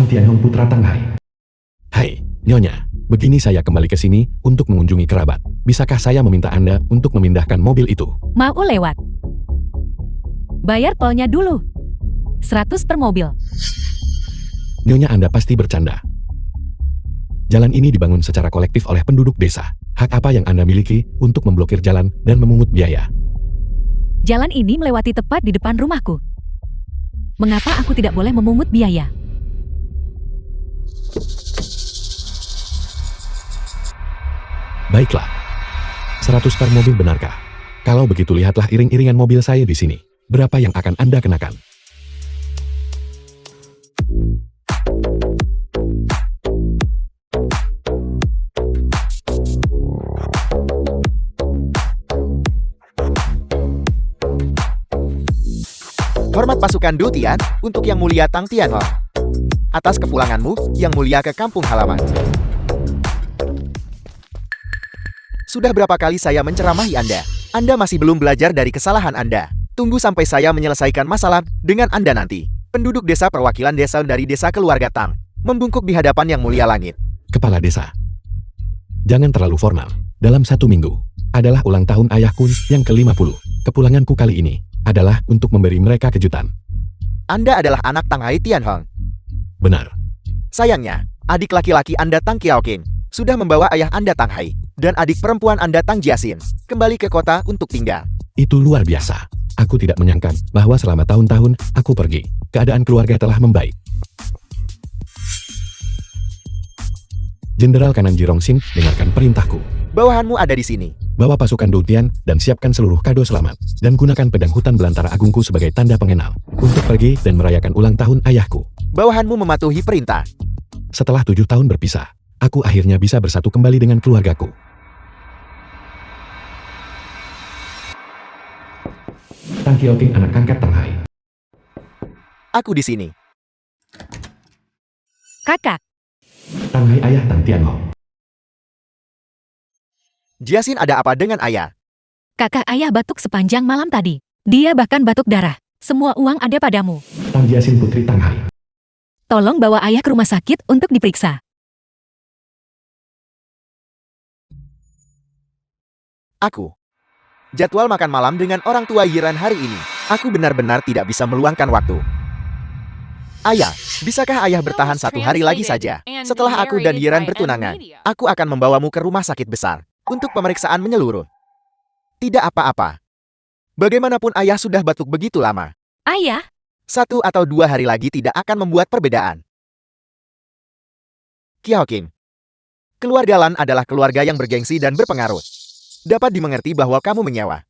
Tianhong putra Tanghai. Hai, Nyonya. Begini saya kembali ke sini untuk mengunjungi kerabat. Bisakah saya meminta Anda untuk memindahkan mobil itu? Mau lewat. Bayar tolnya dulu. 100 per mobil. Nyonya Anda pasti bercanda. Jalan ini dibangun secara kolektif oleh penduduk desa. Hak apa yang Anda miliki untuk memblokir jalan dan memungut biaya? Jalan ini melewati tepat di depan rumahku. Mengapa aku tidak boleh memungut biaya? Baiklah. 100 per mobil benarkah? Kalau begitu lihatlah iring-iringan mobil saya di sini. Berapa yang akan Anda kenakan? Hormat pasukan Du Tian untuk Yang Mulia Tang Tianhong. Atas kepulanganmu, Yang Mulia, ke kampung halaman. Sudah berapa kali saya menceramahi Anda? Anda masih belum belajar dari kesalahan Anda. Tunggu sampai saya menyelesaikan masalah dengan Anda nanti. Penduduk desa perwakilan desa dari desa keluarga Tang membungkuk di hadapan Yang Mulia Langit. Kepala desa. Jangan terlalu formal. Dalam 1 minggu adalah ulang tahun ayahku yang ke-50. Kepulanganku kali ini adalah untuk memberi mereka kejutan. Anda adalah anak Tanghai Tianhong. Benar. Sayangnya, adik laki-laki Anda Tang Qiaoqing sudah membawa ayah Anda Tanghai dan adik perempuan Anda Tang Jiaxin kembali ke kota untuk tinggal. Itu luar biasa. Aku tidak menyangka bahwa selama tahun-tahun aku pergi, keadaan keluarga telah membaik. Jenderal Kanan Jirongxing, dengarkan perintahku. Bawahanmu ada di sini. Bawa pasukan Du Tian dan siapkan seluruh kado selamat. Dan gunakan pedang hutan belantara agungku sebagai tanda pengenal untuk pergi dan merayakan ulang tahun ayahku. Bawahanmu mematuhi perintah. Setelah 7 tahun berpisah, aku akhirnya bisa bersatu kembali dengan keluargaku. Tang Qiaoqing, anak angkat Tanghai. Aku di sini. Kakak, Tanghai, ayah Tang Tianhong. Jiaxin, ada apa dengan ayah? kakak ayah batuk sepanjang malam tadi. Dia bahkan batuk darah. Semua uang ada padamu. Tang Jiaxin, putri Tanghai. Tolong bawa ayah ke rumah sakit untuk diperiksa. Aku. Jadwal makan malam dengan orang tua Yiran hari ini. Aku benar-benar tidak bisa meluangkan waktu. Ayah, bisakah ayah bertahan 1 hari lagi saja? Setelah aku dan Yiran bertunangan, aku akan membawamu ke rumah sakit besar untuk pemeriksaan menyeluruh. Tidak apa-apa. Bagaimanapun ayah sudah batuk begitu lama. Ayah, 1 atau 2 hari lagi tidak akan membuat perbedaan. Qiaoqing. Keluarga Lan adalah keluarga yang bergengsi dan berpengaruh. Dapat dimengerti bahwa kamu menyewa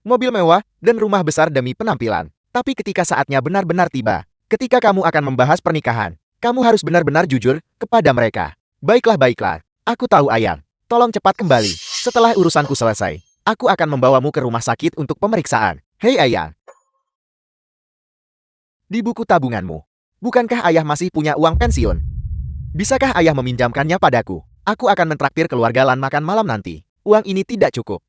mobil mewah dan rumah besar demi penampilan. Tapi ketika saatnya benar-benar tiba, ketika kamu akan membahas pernikahan, kamu harus benar-benar jujur kepada mereka. Baiklah. Aku tahu ayah. Tolong cepat kembali. Setelah urusanku selesai, aku akan membawamu ke rumah sakit untuk pemeriksaan. Hei ayah. Di buku tabunganmu, bukankah ayah masih punya uang pensiun? Bisakah ayah meminjamkannya padaku? Aku akan mentraktir keluarga Lan makan malam nanti. Uang ini tidak cukup.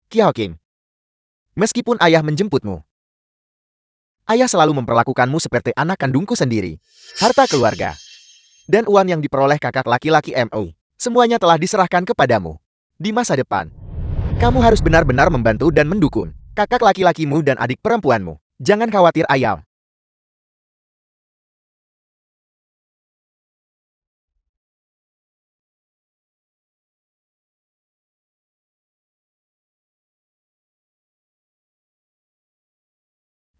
Qiaoqing. Meskipun ayah menjemputmu, ayah selalu memperlakukanmu seperti anak kandungku sendiri. Harta keluarga dan uang yang diperoleh kakak laki-laki MO, semuanya telah diserahkan kepadamu. Di masa depan, kamu harus benar-benar membantu dan mendukung kakak laki-lakimu dan adik perempuanmu. Jangan khawatir ayah.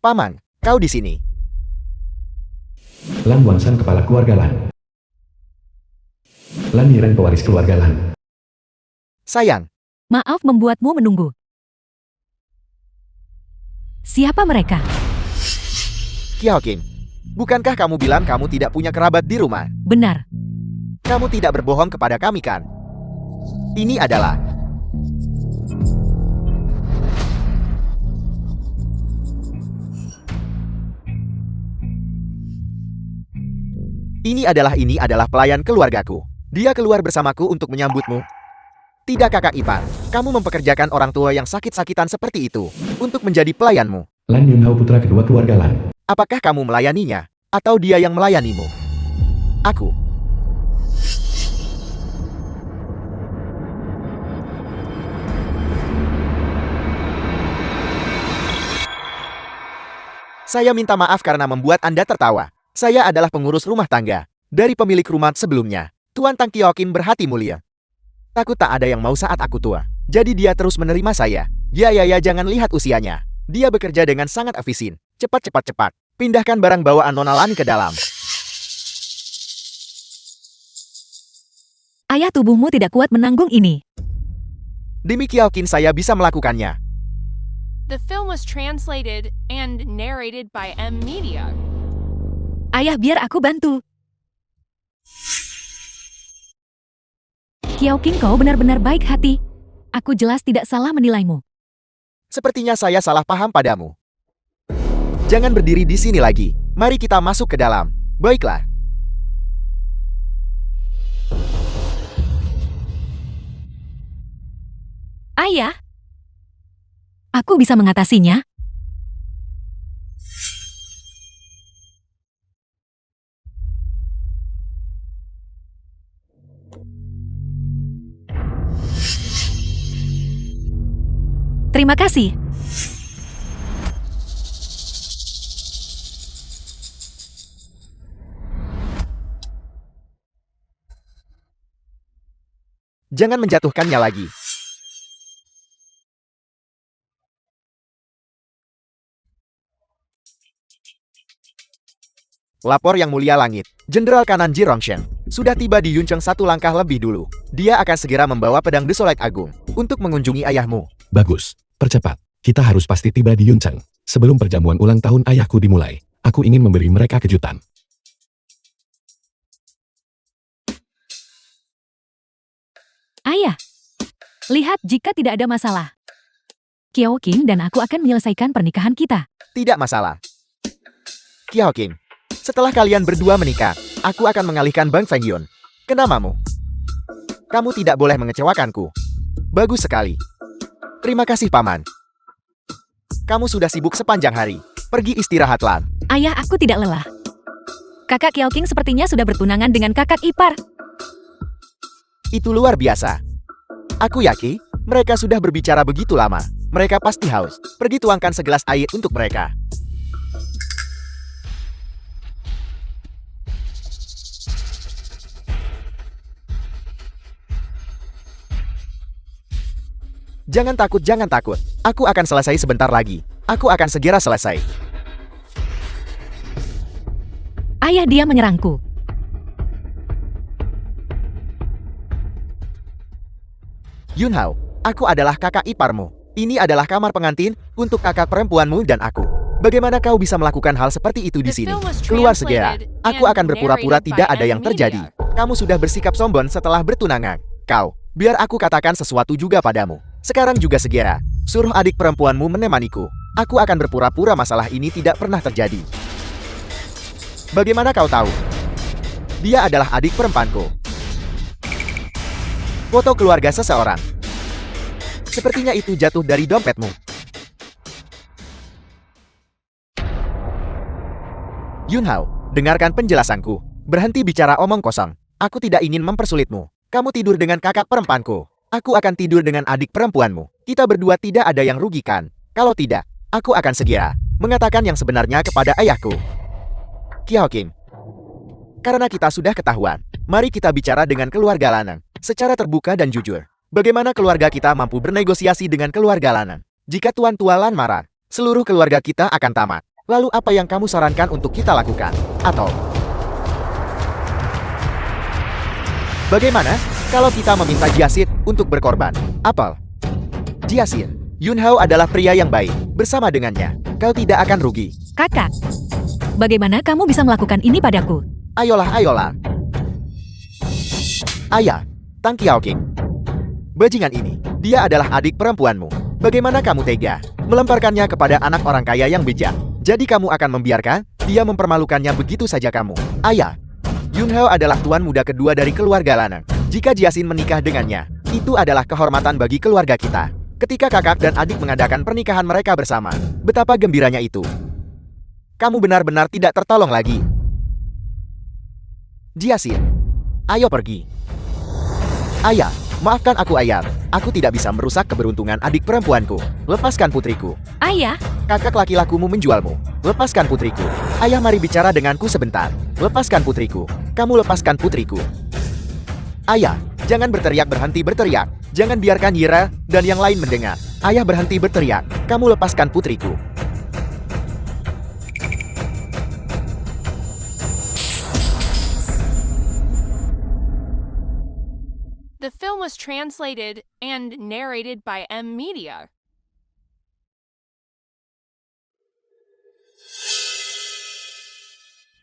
Paman, kau di sini. Lan Wangsan, kepala keluarga Lan. Lan Yiran, pewaris keluarga Lan. Sayang, maaf membuatmu menunggu. Siapa mereka? Qiaoqing. Bukankah kamu bilang kamu tidak punya kerabat di rumah? Benar. Kamu tidak berbohong kepada kami kan? Ini adalah ini adalah pelayan keluargaku. Dia keluar bersamaku untuk menyambutmu. Tidak kakak ipar, kamu mempekerjakan orang tua yang sakit-sakitan seperti itu untuk menjadi pelayanmu. Lan Yunhao putra kedua keluarga Lan. Apakah kamu melayaninya, atau dia yang melayanimu? Aku. Saya minta maaf karena membuat Anda tertawa. Saya adalah pengurus rumah tangga dari pemilik rumah sebelumnya. Tuan Tang Kyokin berhati mulia. Takut tak ada yang mau saat aku tua. Jadi dia terus menerima saya. Ya, jangan lihat usianya. Dia bekerja dengan sangat efisien. Cepat. Pindahkan barang bawaan Nona Lan ke dalam. Ayah, tubuhmu tidak kuat menanggung ini. Demi Kyokin saya bisa melakukannya. The film was translated and narrated by M Media. Ayah, biar aku bantu. Kyokin, kau benar-benar baik hati. Aku jelas tidak salah menilaimu. Sepertinya saya salah paham padamu. Jangan berdiri di sini lagi. Mari kita masuk ke dalam. Baiklah. Ayah, aku bisa mengatasinya. Terima kasih. Jangan menjatuhkannya lagi. Lapor Yang Mulia Langit, Jenderal Kanan Ji Rongshen sudah tiba di Yuncheng satu langkah lebih dulu. Dia akan segera membawa pedang Desolate Agung untuk mengunjungi ayahmu. Bagus, percepat. Kita harus pasti tiba di Yuncheng. Sebelum perjamuan ulang tahun ayahku dimulai, aku ingin memberi mereka kejutan. Ayah, lihat jika tidak ada masalah. Kyokin dan aku akan menyelesaikan pernikahan kita. Tidak masalah. Kyokin, setelah kalian berdua menikah, aku akan mengalihkan Bang Fengyun ke namamu. Kamu tidak boleh mengecewakanku. Bagus sekali. Terima kasih, Paman. Kamu sudah sibuk sepanjang hari. Pergi istirahatlah. Ayah, aku tidak lelah. Kakak Kyokin sepertinya sudah bertunangan dengan kakak ipar. Itu luar biasa. Aku yakin mereka sudah berbicara begitu lama. Mereka pasti haus. Pergi tuangkan segelas air untuk mereka. Jangan takut. Aku akan selesai sebentar lagi. Aku akan segera selesai. Ayah, dia menyerangku. Yunhao, aku adalah kakak iparmu. Ini adalah kamar pengantin untuk kakak perempuanmu dan aku. Bagaimana kau bisa melakukan hal seperti itu di sini? Keluar segera. Aku akan berpura-pura tidak ada yang terjadi. Kamu sudah bersikap sombong setelah bertunangan. Kau, biar aku katakan sesuatu juga padamu. Sekarang juga segera. Suruh adik perempuanmu menemaniku. Aku akan berpura-pura masalah ini tidak pernah terjadi. Bagaimana kau tahu? Dia adalah adik perempuanku. Foto keluarga seseorang. Sepertinya itu jatuh dari dompetmu. Yunhao, dengarkan penjelasanku. Berhenti bicara omong kosong. Aku tidak ingin mempersulitmu. Kamu tidur dengan kakak perempuanku. Aku akan tidur dengan adik perempuanmu. Kita berdua tidak ada yang rugikan. Kalau tidak, aku akan segera mengatakan yang sebenarnya kepada ayahku. Kyokin, karena kita sudah ketahuan, mari kita bicara dengan keluarga Lanang secara terbuka dan jujur. Bagaimana keluarga kita mampu bernegosiasi dengan keluarga Lanang? Jika Tuan Tua Lan marah, seluruh keluarga kita akan tamat. Lalu apa yang kamu sarankan untuk kita lakukan? Atau bagaimana kalau kita meminta Jiasit untuk berkorban? Apel. Jiasit, Yunhao adalah pria yang baik. Bersama dengannya, kau tidak akan rugi. Kakak, bagaimana kamu bisa melakukan ini padaku? Ayolah. Ayah, Tang Kyoking. Bajingan ini, dia adalah adik perempuanmu. Bagaimana kamu tega melemparkannya kepada anak orang kaya yang bijak? Jadi kamu akan membiarkan dia mempermalukannya begitu saja kamu? Ayah, Yunhao adalah tuan muda kedua dari keluarga Lanang. Jika Jiasin menikah dengannya, Itu adalah kehormatan bagi keluarga kita. Ketika kakak dan adik mengadakan pernikahan mereka bersama, betapa gembiranya itu. Kamu benar-benar tidak tertolong lagi. Jiasin, ayo pergi. Ayah, maafkan aku ayah. Aku tidak bisa merusak keberuntungan adik perempuanku. Lepaskan putriku. Ayah, Kakak laki-lakumu menjualmu. Lepaskan putriku. Ayah, mari bicara denganku sebentar. Lepaskan putriku. Kamu lepaskan putriku. Ayah, jangan berteriak, berhenti berteriak. Jangan biarkan Yira dan yang lain mendengar. Ayah, berhenti berteriak. Kamu lepaskan putriku. The film was translated and narrated by M Media.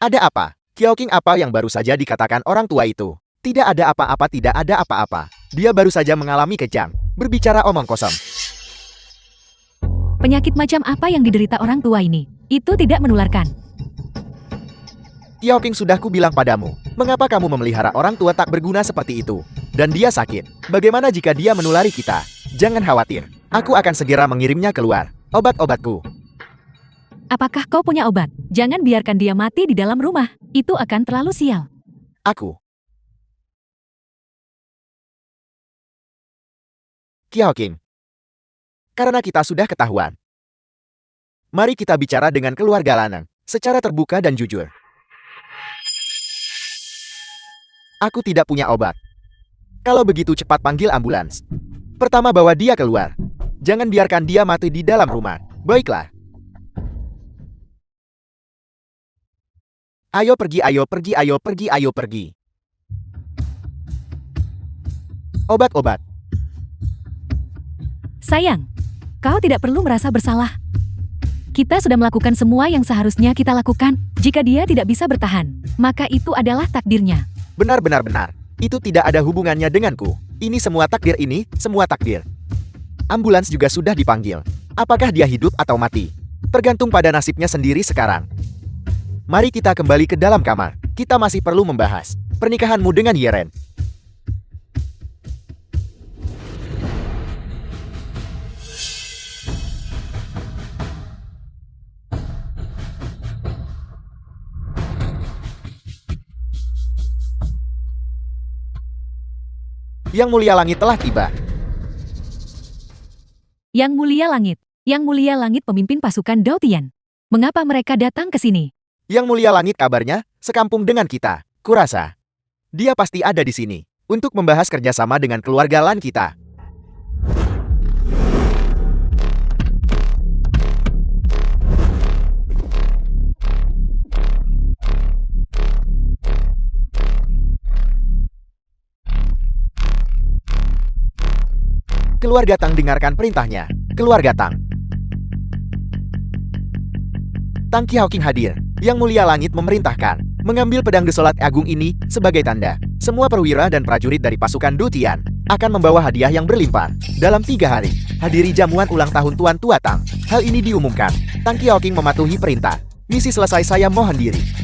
Ada apa? Qiaoqing, apa yang baru saja dikatakan orang tua itu? Tidak ada apa-apa, tidak ada apa-apa. Dia baru saja mengalami kejang. Berbicara omong kosong. penyakit macam apa yang diderita orang tua ini? Itu tidak menularkan. Qiaoqing, sudah ku bilang padamu. Mengapa kamu memelihara orang tua tak berguna seperti itu? Dan dia sakit. Bagaimana jika dia menulari kita? Jangan khawatir. Aku akan segera mengirimnya keluar. Obat-obatku. Apakah kau punya obat? Jangan biarkan dia mati di dalam rumah. Itu akan terlalu sial. Aku. Qiaoqing. Karena kita sudah ketahuan. Mari kita bicara dengan keluarga Lanang. Secara terbuka dan jujur. Aku tidak punya obat. Kalau begitu cepat panggil ambulans. Pertama bawa dia keluar. Jangan biarkan dia mati di dalam rumah. Baiklah. Ayo pergi, ayo pergi, ayo pergi, ayo pergi. Obat-obat. Sayang, kau tidak perlu merasa bersalah. Kita sudah melakukan semua yang seharusnya kita lakukan. Jika dia tidak bisa bertahan, maka itu adalah takdirnya. Benar-benar. Itu tidak ada hubungannya denganku. Ini semua takdir, ini semua takdir. Ambulans juga sudah dipanggil. Apakah dia hidup atau mati? Tergantung pada nasibnya sendiri sekarang. Mari kita kembali ke dalam kamar. Kita masih perlu membahas pernikahanmu dengan Yeren. Yang Mulia Langit telah tiba. Yang Mulia Langit pemimpin pasukan Dao Tian. Mengapa mereka datang ke sini? Yang Mulia Langit, kabarnya sekampung dengan kita. Kurasa dia pasti ada di sini untuk membahas kerjasama dengan keluarga Lan kita. Keluarga Tang, dengarkan perintahnya. Keluarga Tang. Tang Qiaoqing hadir. Yang Mulia Langit memerintahkan mengambil pedang desolat agung ini sebagai tanda. Semua perwira dan prajurit dari pasukan Du Tian akan membawa hadiah yang berlimpah. Dalam 3 hari, hadiri jamuan ulang tahun Tuan Tua Tang. Hal ini diumumkan. Tang Qiaoqing mematuhi perintah. Misi selesai, saya mohon diri.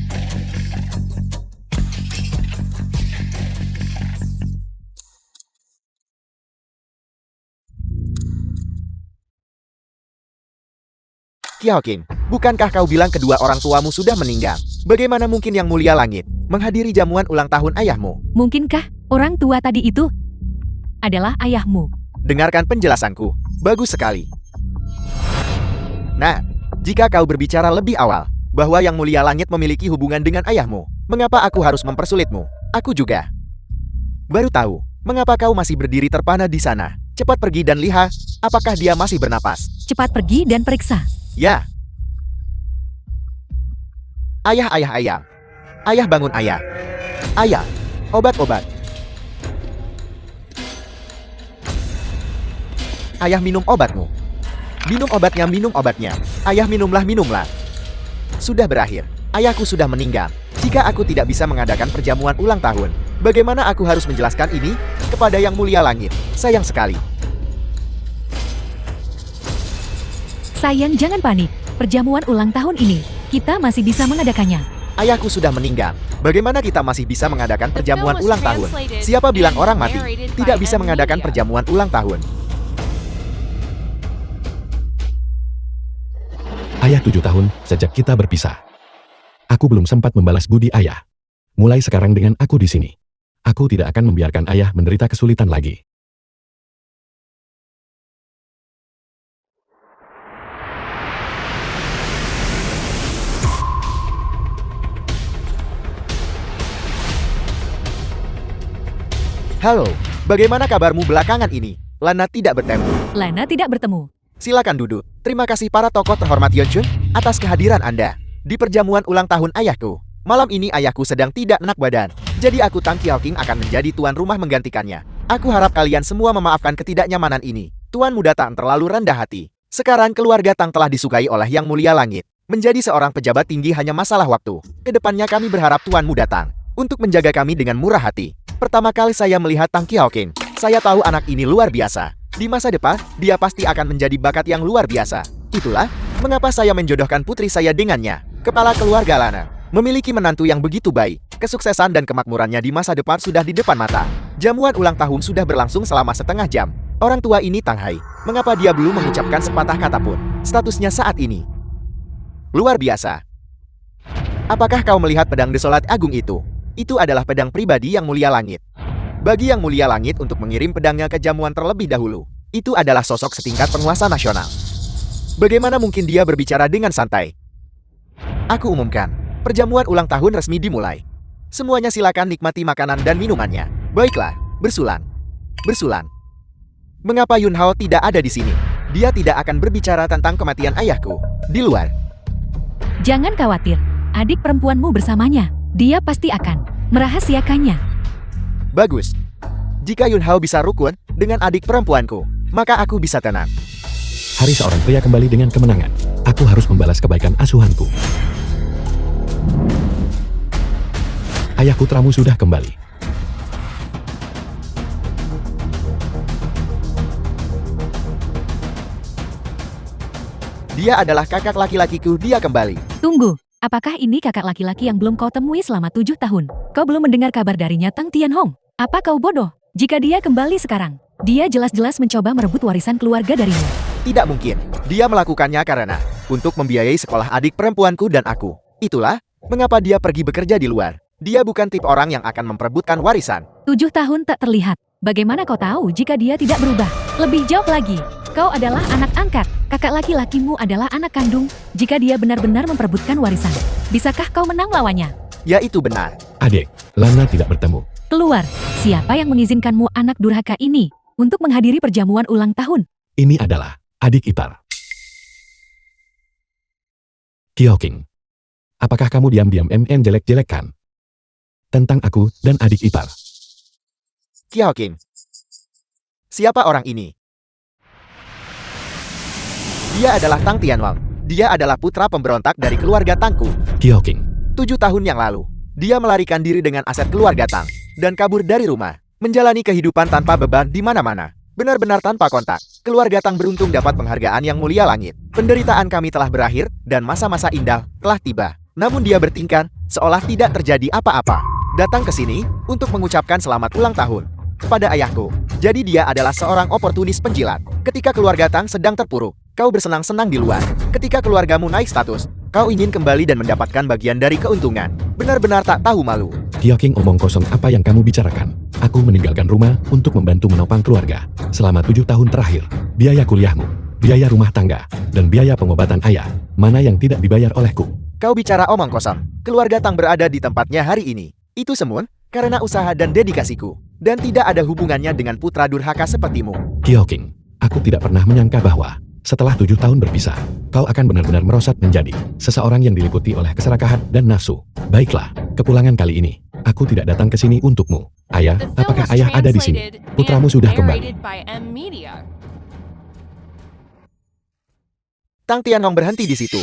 Qiaoqing, bukankah kau bilang kedua orang tuamu sudah meninggal? Bagaimana mungkin Yang Mulia Langit menghadiri jamuan ulang tahun ayahmu? Mungkinkah orang tua tadi itu adalah ayahmu? Dengarkan penjelasanku. Bagus sekali. Nah, jika kau berbicara lebih awal bahwa Yang Mulia Langit memiliki hubungan dengan ayahmu, mengapa aku harus mempersulitmu? Aku juga baru tahu mengapa kau masih berdiri terpana di sana. Cepat pergi dan lihat apakah dia masih bernapas. Cepat pergi dan periksa. Ya. Ayah, ayah, ayah. Ayah, bangun ayah. Ayah, obat-obat. Ayah, minum obatmu. Minum obatnya, minum obatnya. Ayah, minumlah, minumlah. Sudah berakhir. Ayahku sudah meninggal. Jika aku tidak bisa mengadakan perjamuan ulang tahun, bagaimana aku harus menjelaskan ini kepada Yang Mulia Langit? Sayang sekali. Sayang, jangan panik. Perjamuan ulang tahun ini, kita masih bisa mengadakannya. Ayahku sudah meninggal. Bagaimana kita masih bisa mengadakan The perjamuan film was ulang tahun? translated Siapa bilang and orang mati narrated tidak by bisa M mengadakan Media. perjamuan ulang tahun? Ayah 7 tahun sejak kita berpisah. Aku belum sempat membalas budi ayah. Mulai sekarang dengan aku di sini. Aku tidak akan membiarkan ayah menderita kesulitan lagi. Halo, bagaimana kabarmu belakangan ini? Lana tidak bertemu. Lana tidak bertemu. Silakan duduk. Terima kasih para tokoh terhormat Yeonchun atas kehadiran Anda di perjamuan ulang tahun ayahku. Malam ini ayahku sedang tidak enak badan, jadi aku Tang Qiaoqing akan menjadi tuan rumah menggantikannya. Aku harap kalian semua memaafkan ketidaknyamanan ini. Tuan muda Tang terlalu rendah hati. Sekarang keluarga Tang telah disukai oleh Yang Mulia Langit. Menjadi seorang pejabat tinggi hanya masalah waktu. Kedepannya kami berharap Tuan muda Tang untuk menjaga kami dengan murah hati. Pertama kali saya melihat Tang Qiaoqing, saya tahu anak ini luar biasa. Di masa depan, dia pasti akan menjadi bakat yang luar biasa. Itulah mengapa saya menjodohkan putri saya dengannya. Kepala keluarga Lana memiliki menantu yang begitu baik. Kesuksesan dan kemakmurannya di masa depan sudah di depan mata. Jamuan ulang tahun sudah berlangsung selama setengah jam. Orang tua ini Tang Hai, mengapa dia belum mengucapkan sepatah kata pun? Statusnya saat ini luar biasa. Apakah kau melihat pedang desolat agung itu? Itu adalah pedang pribadi Yang Mulia Langit. Bagi Yang Mulia Langit untuk mengirim pedangnya ke jamuan terlebih dahulu, itu adalah sosok setingkat penguasa nasional. Bagaimana mungkin dia berbicara dengan santai? Aku umumkan, perjamuan ulang tahun resmi dimulai. Semuanya silakan nikmati makanan dan minumannya. Baiklah, bersulan. Bersulan. Mengapa Yun Hao tidak ada di sini? Dia tidak akan berbicara tentang kematian ayahku. Di luar. Jangan khawatir, adik perempuanmu bersamanya. Dia pasti akan merahasiakannya. Bagus. Jika Yun Hao bisa rukun dengan adik perempuanku, maka aku bisa tenang. Hari seorang pria kembali dengan kemenangan. Aku harus membalas kebaikan asuhanku. Ayah putramu sudah kembali. Dia adalah kakak laki-lakiku, dia kembali. Tunggu, apakah ini kakak laki-laki yang belum kau temui selama 7 tahun? Kau belum mendengar kabar darinya Tang Tianhong? Apa kau bodoh? Jika dia kembali sekarang, dia jelas-jelas mencoba merebut warisan keluarga darimu. Tidak mungkin. Dia melakukannya karena untuk membiayai sekolah adik perempuanku dan aku. Itulah mengapa dia pergi bekerja di luar. Dia bukan tipe orang yang akan memperebutkan warisan. 7 tahun tak terlihat. Bagaimana kau tahu jika dia tidak berubah? Lebih jauh lagi, kau adalah anak angkat. Kakak laki-lakimu adalah anak kandung. Jika dia benar-benar memperebutkan warisan, bisakah kau menang lawannya? Ya, itu benar. Adik, Lana tidak bertemu. Keluar, siapa yang mengizinkanmu anak durhaka ini untuk menghadiri perjamuan ulang tahun? Ini adalah adik ipar. Qiaoqing. Apakah kamu diam-diam jelek-jelekkan tentang aku dan adik ipar? Qiaoqing. Siapa orang ini? Dia adalah Tang Tianwang. Dia adalah putra pemberontak dari keluarga Tangku. Qiaoqing. 7 tahun yang lalu, dia melarikan diri dengan aset keluarga Tang dan kabur dari rumah, menjalani kehidupan tanpa beban di mana-mana. Benar-benar tanpa kontak. Keluarga Tang beruntung dapat penghargaan Yang Mulia Langit. Penderitaan kami telah berakhir dan masa-masa indah telah tiba. Namun dia bertingkah seolah tidak terjadi apa-apa. Datang ke sini untuk mengucapkan selamat ulang tahun kepada ayahku. Jadi dia adalah seorang oportunis penjilat. Ketika keluarga Tang sedang terpuruk, kau bersenang-senang di luar. Ketika keluargamu naik status, kau ingin kembali dan mendapatkan bagian dari keuntungan. Benar-benar tak tahu malu. Qiaoqing, omong kosong apa yang kamu bicarakan. Aku meninggalkan rumah untuk membantu menopang keluarga. Selama 7 tahun terakhir, biaya kuliahmu, biaya rumah tangga, dan biaya pengobatan ayah, mana yang tidak dibayar olehku? Kau bicara omong kosong. Keluarga Tang berada di tempatnya hari ini. Itu semua karena usaha dan dedikasiku. Dan tidak ada hubungannya dengan putra durhaka sepertimu. Qiaoqing, aku tidak pernah menyangka bahwa setelah 7 tahun berpisah, kau akan benar-benar merosot menjadi seseorang yang diliputi oleh keserakahan dan nafsu. Baiklah, kepulangan kali ini, aku tidak datang ke sini untukmu. Ayah, The film apakah was ayah ada di sini? translated Putramu and sudah kembali. narrated by M Media. Tang Tianhong berhenti di situ.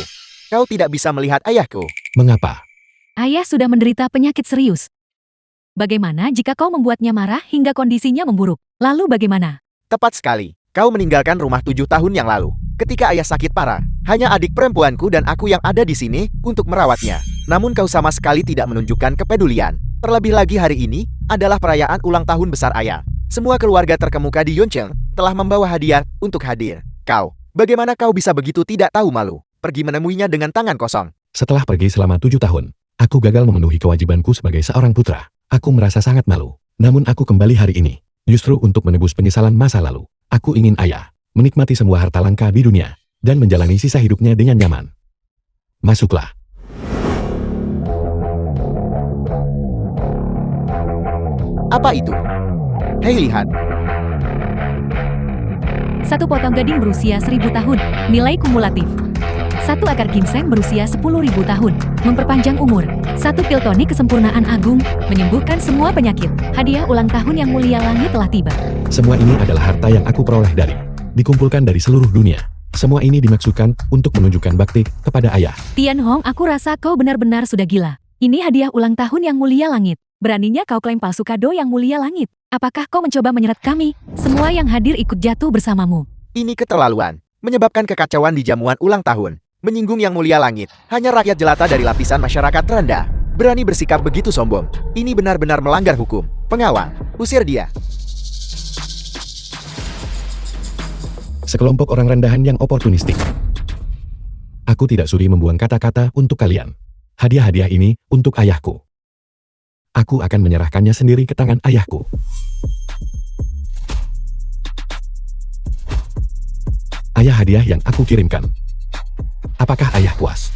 Kau tidak bisa melihat ayahku. Mengapa? Ayah sudah menderita penyakit serius. Bagaimana jika kau membuatnya marah hingga kondisinya memburuk? Lalu bagaimana? Tepat sekali. Kau meninggalkan rumah 7 tahun yang lalu. Ketika ayah sakit parah, hanya adik perempuanku dan aku yang ada di sini untuk merawatnya. namun kau sama sekali tidak menunjukkan kepedulian. Terlebih lagi hari ini adalah perayaan ulang tahun besar ayah. Semua keluarga terkemuka di Yuncheng telah membawa hadiah untuk hadir. Bagaimana kau bisa begitu tidak tahu malu? Pergi menemuinya dengan tangan kosong. Setelah pergi selama 7 tahun, aku gagal memenuhi kewajibanku sebagai seorang putra. Aku merasa sangat malu. Namun aku kembali hari ini, justru untuk menebus penyesalan masa lalu. Aku ingin ayah menikmati semua harta langka di dunia, dan menjalani sisa hidupnya dengan nyaman. Masuklah. Apa itu? Hei, lihat. Satu potong gading berusia 1000 tahun, nilai kumulatif. Satu akar ginseng berusia 10.000 tahun, memperpanjang umur. Satu pil tonik kesempurnaan agung, menyembuhkan semua penyakit. Hadiah ulang tahun yang mulia langit telah tiba. Semua ini adalah harta yang aku peroleh dikumpulkan dari seluruh dunia. Semua ini dimaksudkan untuk menunjukkan bakti kepada ayah. Tian Hong, aku rasa kau benar-benar sudah gila. Ini hadiah ulang tahun yang mulia langit. Beraninya kau klaim palsu kado yang mulia langit. Apakah kau mencoba menyeret kami? Semua yang hadir ikut jatuh bersamamu. Ini keterlaluan. Menyebabkan kekacauan di jamuan ulang tahun. Menyinggung yang mulia langit. Hanya rakyat jelata dari lapisan masyarakat rendah berani bersikap begitu sombong. Ini benar-benar melanggar hukum. Pengawal, usir dia. Sekelompok orang rendahan yang oportunistik. Aku tidak sudi membuang kata-kata untuk kalian. Hadiah-hadiah ini untuk ayahku. Aku akan menyerahkannya sendiri ke tangan ayahku. Ayah, hadiah yang aku kirimkan. Apakah ayah puas?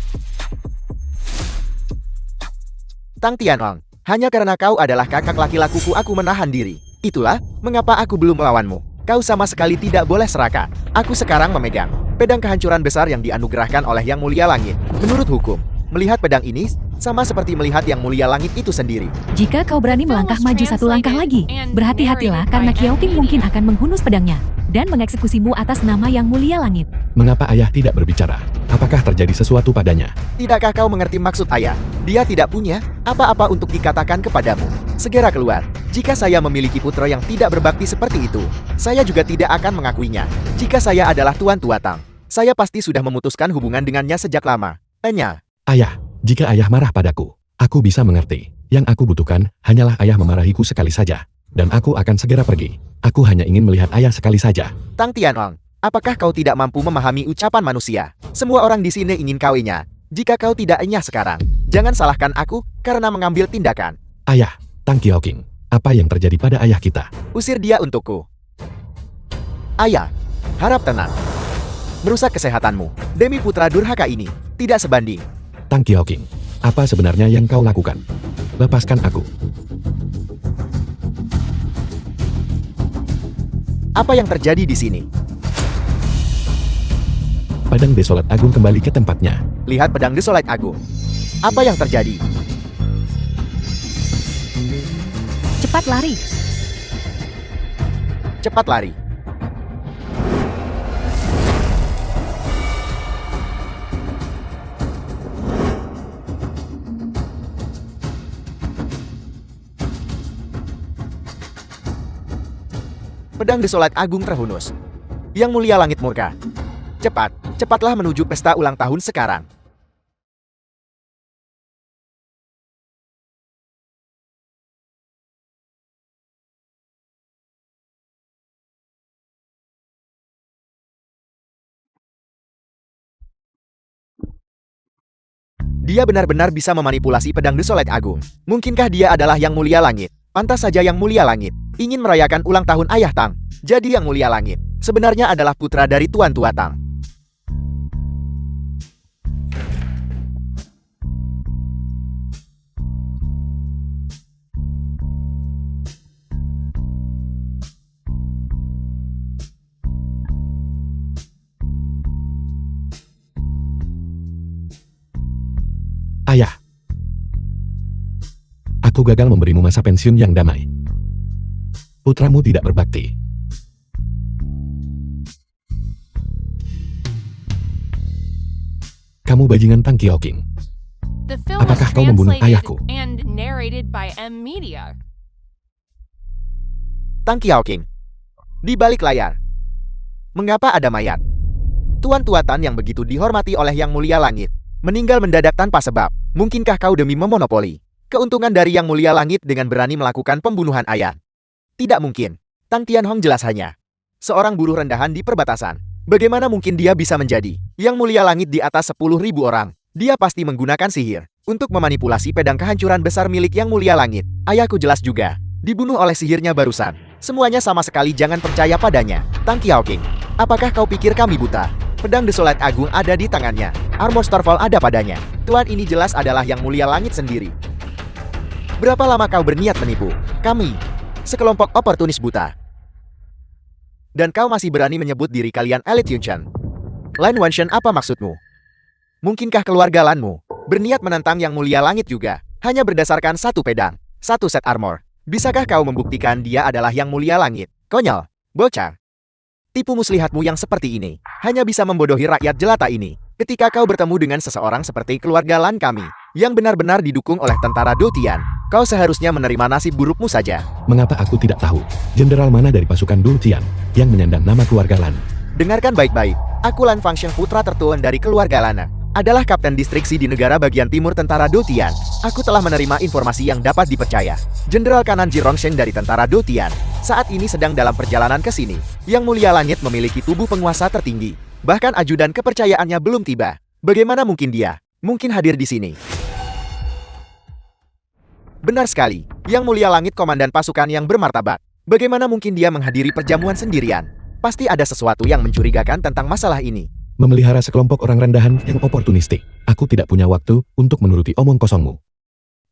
Tang Tianong, hanya karena kau adalah kakak laki-lakuku aku menahan diri. Itulah mengapa aku belum melawanmu. Kau sama sekali tidak boleh serakah. Aku sekarang memegang pedang kehancuran besar yang dianugerahkan oleh Yang Mulia Langit. Menurut hukum, melihat pedang ini sama seperti melihat Yang Mulia Langit itu sendiri. Jika kau berani melangkah maju satu langkah lagi, berhati-hatilah karena Kiao Ting mungkin akan menghunus pedangnya dan mengeksekusimu atas nama Yang Mulia Langit. Mengapa ayah tidak berbicara? Apakah terjadi sesuatu padanya? Tidakkah kau mengerti maksud ayah? Dia tidak punya apa-apa untuk dikatakan kepadamu. Segera keluar. Jika saya memiliki putra yang tidak berbakti seperti itu, saya juga tidak akan mengakuinya. Jika saya adalah Tuan Tua Tang, saya pasti sudah memutuskan hubungan dengannya sejak lama. Hanya, Ayah, jika ayah marah padaku, aku bisa mengerti. Yang aku butuhkan hanyalah ayah memarahiku sekali saja. Dan aku akan segera pergi. Aku hanya ingin melihat ayah sekali saja. Tang Tianong, apakah kau tidak mampu memahami ucapan manusia? Semua orang di sini ingin kawinnya. Jika kau tidak enyah sekarang, jangan salahkan aku karena mengambil tindakan. Ayah, Tang Qiaoqing, apa yang terjadi pada ayah kita? Usir dia untukku. Ayah, harap tenang. Merusak kesehatanmu demi putra durhaka ini tidak sebanding. Tang Qiaoqing, apa sebenarnya yang kau lakukan? Lepaskan aku. Apa yang terjadi di sini? Pedang Desolat Agung kembali ke tempatnya. Lihat pedang Desolate Agung. Apa yang terjadi? Cepat lari. Cepat lari. Pedang Desolate Agung terhunus. Yang Mulia Langit murka. Cepatlah menuju pesta ulang tahun sekarang. Dia benar-benar bisa memanipulasi pedang Desolate Agung. Mungkinkah dia adalah Yang Mulia Langit? Pantas saja Yang Mulia Langit ingin merayakan ulang tahun ayah Tang. Jadi Yang Mulia Langit sebenarnya adalah putra dari Tuan Tua Tang. Ayah, aku gagal memberimu masa pensiun yang damai. Putramu tidak berbakti. Kamu bajingan Tang Qiaoqing. The film was Apakah kau membunuh translated ayahku? and narrated by M Media. Tang Qiaoqing. Di balik layar. Mengapa ada mayat? Tuan Tua Tan yang begitu dihormati oleh Yang Mulia Langit meninggal mendadak tanpa sebab. Mungkinkah kau demi memonopoli keuntungan dari Yang Mulia Langit dengan berani melakukan pembunuhan ayah? Tidak mungkin. Tang Tianhong jelas hanya seorang buruh rendahan di perbatasan. Bagaimana mungkin dia bisa menjadi Yang Mulia Langit di atas 10.000 orang? Dia pasti menggunakan sihir untuk memanipulasi pedang kehancuran besar milik Yang Mulia Langit. Ayahku jelas juga dibunuh oleh sihirnya barusan. Semuanya sama sekali jangan percaya padanya. Tang Qiaoqing, apakah kau pikir kami buta? Pedang Desolate Agung ada di tangannya. Armor Starfall ada padanya. Tuan ini jelas adalah Yang Mulia Langit sendiri. Berapa lama kau berniat menipu kami? Sekelompok oportunis buta. Dan kau masih berani menyebut diri kalian elit Yunshan. Lan Wanshan, apa maksudmu? Mungkinkah keluarga Lanmu berniat menantang Yang Mulia Langit juga? Hanya berdasarkan satu pedang, satu set armor. Bisakah kau membuktikan dia adalah Yang Mulia Langit? Konyol, bocah. Tipu muslihatmu yang seperti ini hanya bisa membodohi rakyat jelata ini. Ketika kau bertemu dengan seseorang seperti keluarga Lan kami, yang benar-benar didukung oleh tentara Dotian, kau seharusnya menerima nasib burukmu saja. Mengapa aku tidak tahu jenderal mana dari pasukan Dultian yang menyandang nama keluarga Lan? Dengarkan baik-baik, aku Lan Fangsheng, putra tertua dari keluarga Lana. Adalah kapten distriksi di negara bagian timur tentara Dotian. Aku telah menerima informasi yang dapat dipercaya. Jenderal Kanan Jirongshen dari tentara Dotian saat ini sedang dalam perjalanan ke sini. Yang Mulia Langit memiliki tubuh penguasa tertinggi. Bahkan ajudan kepercayaannya belum tiba. Bagaimana mungkin dia mungkin hadir di sini? Benar sekali, Yang Mulia Langit komandan pasukan yang bermartabat. Bagaimana mungkin dia menghadiri perjamuan sendirian? Pasti ada sesuatu yang mencurigakan tentang masalah ini. Memelihara sekelompok orang rendahan yang oportunistik. Aku tidak punya waktu untuk menuruti omong kosongmu.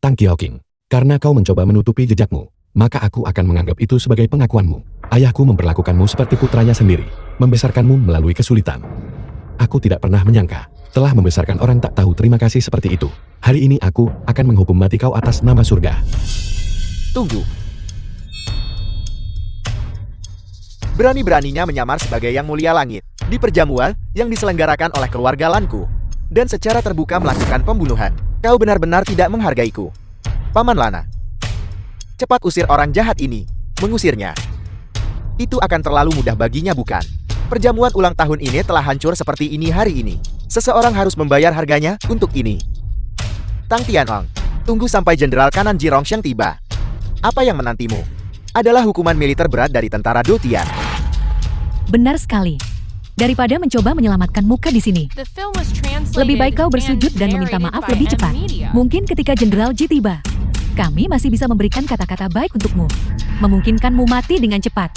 Tang Qiaoqing, karena kau mencoba menutupi jejakmu, maka aku akan menganggap itu sebagai pengakuanmu. Ayahku memperlakukanmu seperti putranya sendiri, membesarkanmu melalui kesulitan. Aku tidak pernah menyangka, telah membesarkan orang tak tahu terima kasih seperti itu. Hari ini aku akan menghukum mati kau atas nama surga. Tunggu. Berani-beraninya menyamar sebagai Yang Mulia Langit di perjamuan yang diselenggarakan oleh keluarga Lanku, dan secara terbuka melakukan pembunuhan. Kau benar-benar tidak menghargaiku. Paman Lana, cepat usir orang jahat ini. Mengusirnya itu akan terlalu mudah baginya, bukan? Perjamuan ulang tahun ini telah hancur seperti ini hari ini. Seseorang harus membayar harganya untuk ini. Tang Tianhong, tunggu sampai Jenderal Kanan Jirongshen tiba. Apa yang menantimu? Adalah hukuman militer berat dari tentara Dotian. Benar sekali. Daripada mencoba menyelamatkan muka di sini, The film was translated lebih baik kau bersujud and dan meminta narrated maaf by lebih M cepat. Media. Mungkin ketika Jenderal Ji tiba, kami masih bisa memberikan kata-kata baik untukmu, memungkinkanmu mati dengan cepat.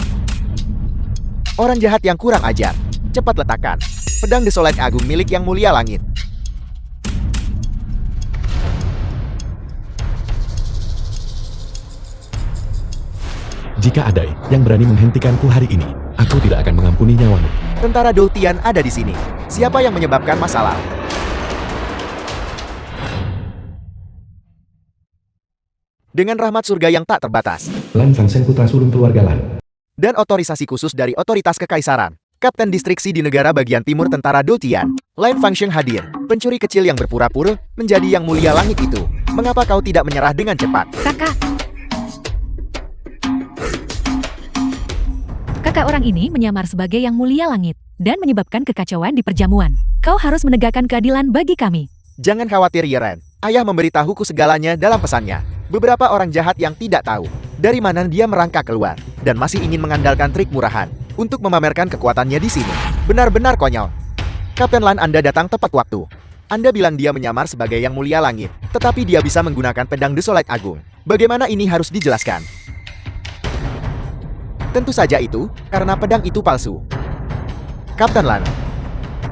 Orang jahat yang kurang ajar. Cepat letakkan pedang Desolate Agung milik Yang Mulia Langit. Jika ada yang berani menghentikanku hari ini, aku tidak akan mengampuni nyawamu. Tentara Dotian ada di sini. Siapa yang menyebabkan masalah? Dengan rahmat surga yang tak terbatas Lan Fangsheng, putra sulung keluarga Lan. dan otorisasi khusus dari otoritas kekaisaran, Kapten Distriksi di negara bagian timur tentara Dotian, Lan Fangsheng hadir. Pencuri kecil yang berpura-pura menjadi Yang Mulia Langit itu. Mengapa kau tidak menyerah dengan cepat? Kakak orang ini menyamar sebagai Yang Mulia Langit dan menyebabkan kekacauan di perjamuan. Kau harus menegakkan keadilan bagi kami. Jangan khawatir, Yeren. Ayah memberitahuku segalanya dalam pesannya. Beberapa orang jahat yang tidak tahu dari mana dia merangkak keluar dan masih ingin mengandalkan trik murahan untuk memamerkan kekuatannya di sini. Benar-benar konyol. Kapten Lan, Anda datang tepat waktu. Anda bilang dia menyamar sebagai Yang Mulia Langit, tetapi dia bisa menggunakan pedang Desolate Agung. Bagaimana ini harus dijelaskan? Tentu saja itu, karena pedang itu palsu. Kapten Lan,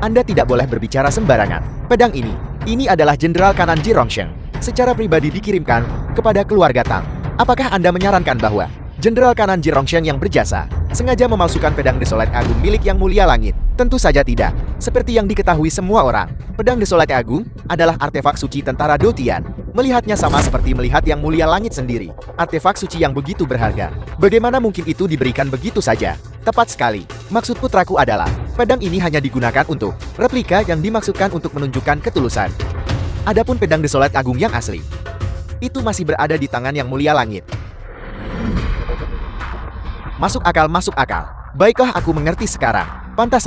Anda tidak boleh berbicara sembarangan. Pedang ini adalah Jenderal Kanan Jirongshen. Secara pribadi dikirimkan kepada keluarga Tang. Apakah Anda menyarankan bahwa Jenderal Kanan Jirongshen yang berjasa sengaja memalsukan pedang Desolate Agung milik Yang Mulia Langit? Tentu saja tidak. Seperti yang diketahui semua orang, pedang Desolate Agung adalah artefak suci tentara Dotian. Melihatnya sama seperti melihat Yang Mulia Langit sendiri. Artefak suci yang begitu berharga. Bagaimana mungkin itu diberikan begitu saja? Tepat sekali. Maksud putraku adalah, pedang ini hanya digunakan untuk replika yang dimaksudkan untuk menunjukkan ketulusan. Adapun pedang Desolate Agung yang asli, itu masih berada di tangan Yang Mulia Langit. Masuk akal, masuk akal. Baiklah, aku mengerti sekarang. Pantas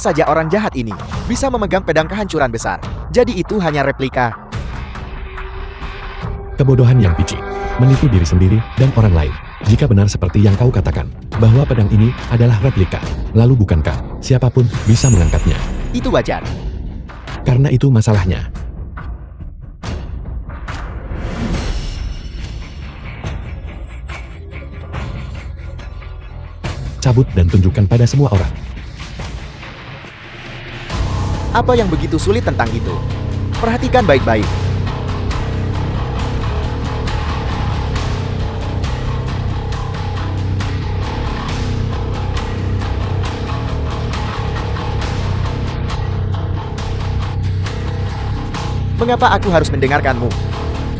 saja orang jahat ini bisa memegang pedang kehancuran besar. Jadi itu hanya replika. Kebodohan yang picik, menipu diri sendiri dan orang lain. Jika benar seperti yang kau katakan, bahwa pedang ini adalah replika, lalu bukankah siapapun bisa mengangkatnya? Itu wajar. Karena itu masalahnya. Cabut dan tunjukkan pada semua orang. Apa yang begitu sulit tentang itu? Perhatikan baik-baik. Mengapa aku harus mendengarkanmu?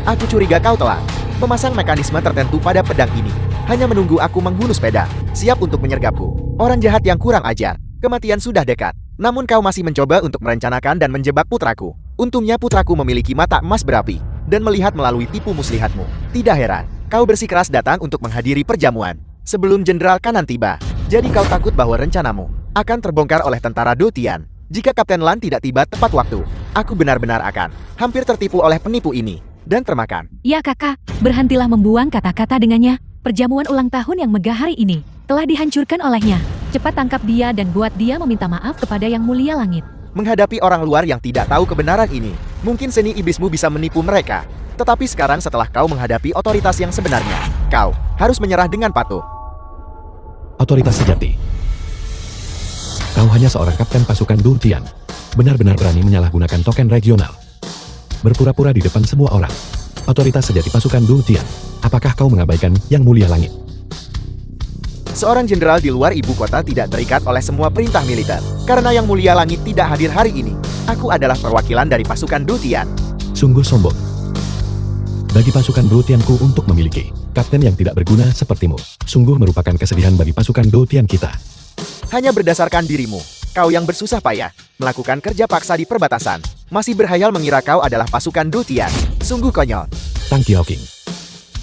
Aku curiga kau telah memasang mekanisme tertentu pada pedang ini. Hanya menunggu aku menghunus sepeda, siap untuk menyergapku. Orang jahat yang kurang ajar. Kematian sudah dekat. Namun kau masih mencoba untuk merencanakan dan menjebak putraku. Untungnya putraku memiliki mata emas berapi dan melihat melalui tipu muslihatmu. Tidak heran, kau bersikeras datang untuk menghadiri perjamuan sebelum Jenderal Kanan tiba. Jadi kau takut bahwa rencanamu akan terbongkar oleh tentara Dotian. Jika Kapten Lan tidak tiba tepat waktu, aku benar-benar akan hampir tertipu oleh penipu ini dan termakan. Ya kakak, berhentilah membuang kata-kata dengannya. Perjamuan ulang tahun yang megah hari ini telah dihancurkan olehnya. Cepat tangkap dia dan buat dia meminta maaf kepada Yang Mulia Langit. Menghadapi orang luar yang tidak tahu kebenaran ini, mungkin seni iblismu bisa menipu mereka. Tetapi sekarang setelah kau menghadapi otoritas yang sebenarnya, kau harus menyerah dengan patuh. Otoritas sejati. Kau hanya seorang kapten pasukan Dotian. Benar-benar berani menyalahgunakan token regional. Berpura-pura di depan semua orang. Otoritas sejati pasukan Dotian. Apakah kau mengabaikan Yang Mulia Langit? Seorang jenderal di luar ibu kota tidak terikat oleh semua perintah militer. Karena Yang Mulia Langit tidak hadir hari ini, aku adalah perwakilan dari pasukan Dotian. Sungguh sombong. Bagi pasukan Dotianku untuk memiliki kapten yang tidak berguna sepertimu, sungguh merupakan kesedihan bagi pasukan Dotian kita. Hanya berdasarkan dirimu, kau yang bersusah payah melakukan kerja paksa di perbatasan, masih berhayal mengira kau adalah pasukan Dotian. Sungguh konyol. Tang Qiaoqing.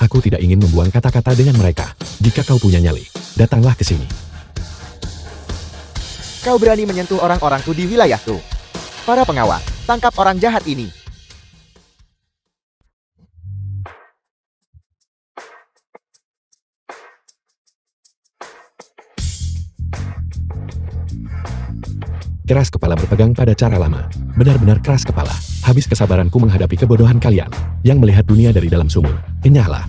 Aku tidak ingin membuang kata-kata dengan mereka. Jika kau punya nyali, datanglah ke sini. Kau berani menyentuh orang-orangku di wilayahku. Para pengawal, tangkap orang jahat ini. Keras kepala berpegang pada cara lama. Benar-benar keras kepala. Habis kesabaranku menghadapi kebodohan kalian yang melihat dunia dari dalam sumur. Enyahlah.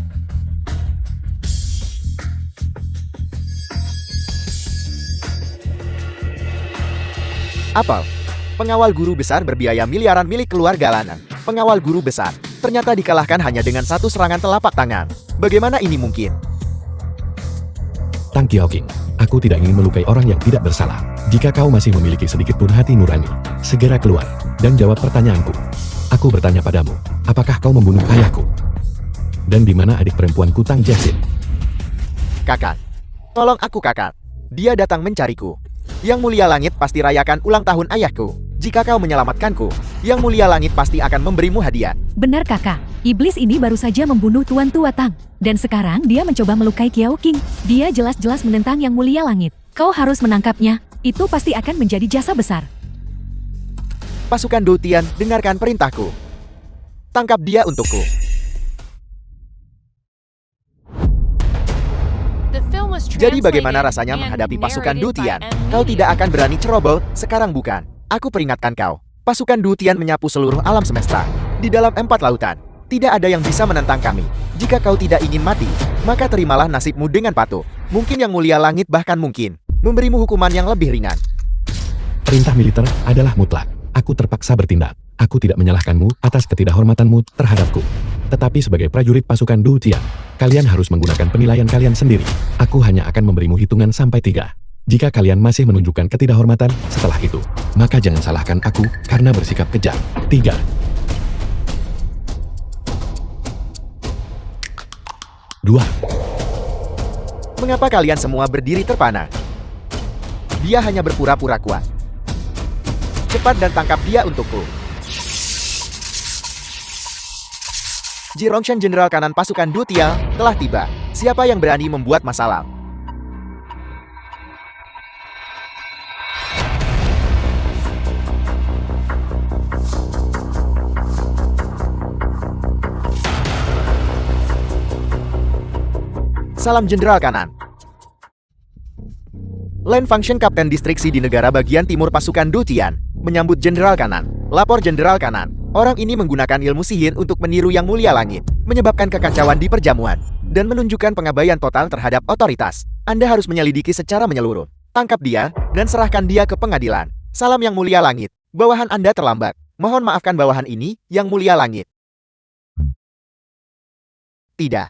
Apel, pengawal guru besar berbiaya miliaran milik keluarga Lanang. Pengawal guru besar ternyata dikalahkan hanya dengan satu serangan telapak tangan. Bagaimana ini mungkin? Tang Qiaoqing, aku tidak ingin melukai orang yang tidak bersalah. Jika kau masih memiliki sedikit pun hati nurani, segera keluar dan jawab pertanyaanku. Aku bertanya padamu, apakah kau membunuh ayahku? Dan di mana adik perempuanku Tang Jexin? Kakak, tolong aku kakak. Dia datang mencariku. Yang Mulia Langit pasti rayakan ulang tahun ayahku. Jika kau menyelamatkanku, Yang Mulia Langit pasti akan memberimu hadiah. Benar kakak, iblis ini baru saja membunuh Tuan Tua Tang. Dan sekarang dia mencoba melukai Qiaoqing. Dia jelas-jelas menentang Yang Mulia Langit. Kau harus menangkapnya. Itu pasti akan menjadi jasa besar. Pasukan Dotian, dengarkan perintahku. Tangkap dia untukku. Jadi bagaimana rasanya menghadapi pasukan Dotian? Kau tidak akan berani ceroboh, sekarang bukan. Aku peringatkan kau. Pasukan Dotian menyapu seluruh alam semesta. Di dalam 4 lautan, tidak ada yang bisa menentang kami. Jika kau tidak ingin mati, maka terimalah nasibmu dengan patuh. Mungkin Yang Mulia Langit bahkan mungkin memberimu hukuman yang lebih ringan. Perintah militer adalah mutlak. Aku terpaksa bertindak. Aku tidak menyalahkanmu atas ketidakhormatanmu terhadapku. Tetapi sebagai prajurit pasukan Dotian, kalian harus menggunakan penilaian kalian sendiri. Aku hanya akan memberimu hitungan sampai 3. Jika kalian masih menunjukkan ketidakhormatan setelah itu, maka jangan salahkan aku karena bersikap kejam. 3. 2. Mengapa kalian semua berdiri terpana? Dia hanya berpura-pura kuat. Cepat dan tangkap dia untukku. Jirongshan Jenderal Kanan pasukan Dotian telah tiba. Siapa yang berani membuat masalah? Salam Jenderal Kanan. Land Function Kapten Distriksi di negara bagian timur pasukan Dutian menyambut Jenderal Kanan. Lapor Jenderal Kanan. Orang ini menggunakan ilmu sihir untuk meniru Yang Mulia Langit, menyebabkan kekacauan di perjamuan, dan menunjukkan pengabaian total terhadap otoritas. Anda harus menyelidiki secara menyeluruh. Tangkap dia, dan serahkan dia ke pengadilan. Salam Yang Mulia Langit. Bawahan Anda terlambat. Mohon maafkan bawahan ini, Yang Mulia Langit. Tidak.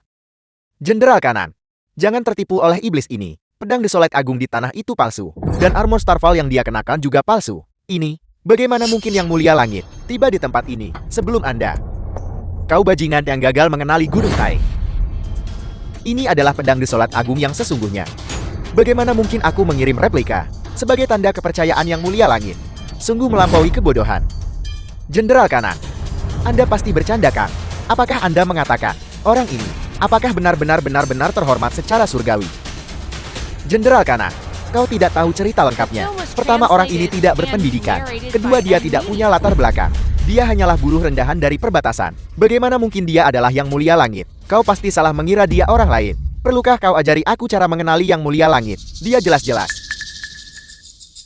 Jenderal Kanan. Jangan tertipu oleh iblis ini. Pedang Desolate Agung di tanah itu palsu. Dan armor Starfall yang dia kenakan juga palsu. Ini, bagaimana mungkin Yang Mulia Langit tiba di tempat ini sebelum Anda? Kau bajingan yang gagal mengenali Gunung Tai. Ini adalah pedang Desolate Agung yang sesungguhnya. Bagaimana mungkin aku mengirim replika sebagai tanda kepercayaan Yang Mulia Langit? Sungguh melampaui kebodohan. Jenderal Kanan, Anda pasti bercanda kan? Apakah Anda mengatakan orang ini apakah benar-benar terhormat secara surgawi? Jenderal Kanan, kau tidak tahu cerita lengkapnya. Pertama, orang ini tidak berpendidikan. Kedua, dia tidak punya latar belakang. Dia hanyalah buruh rendahan dari perbatasan. Bagaimana mungkin dia adalah Yang Mulia Langit? Kau pasti salah mengira dia orang lain. Perlukah kau ajari aku cara mengenali Yang Mulia Langit? Dia jelas-jelas.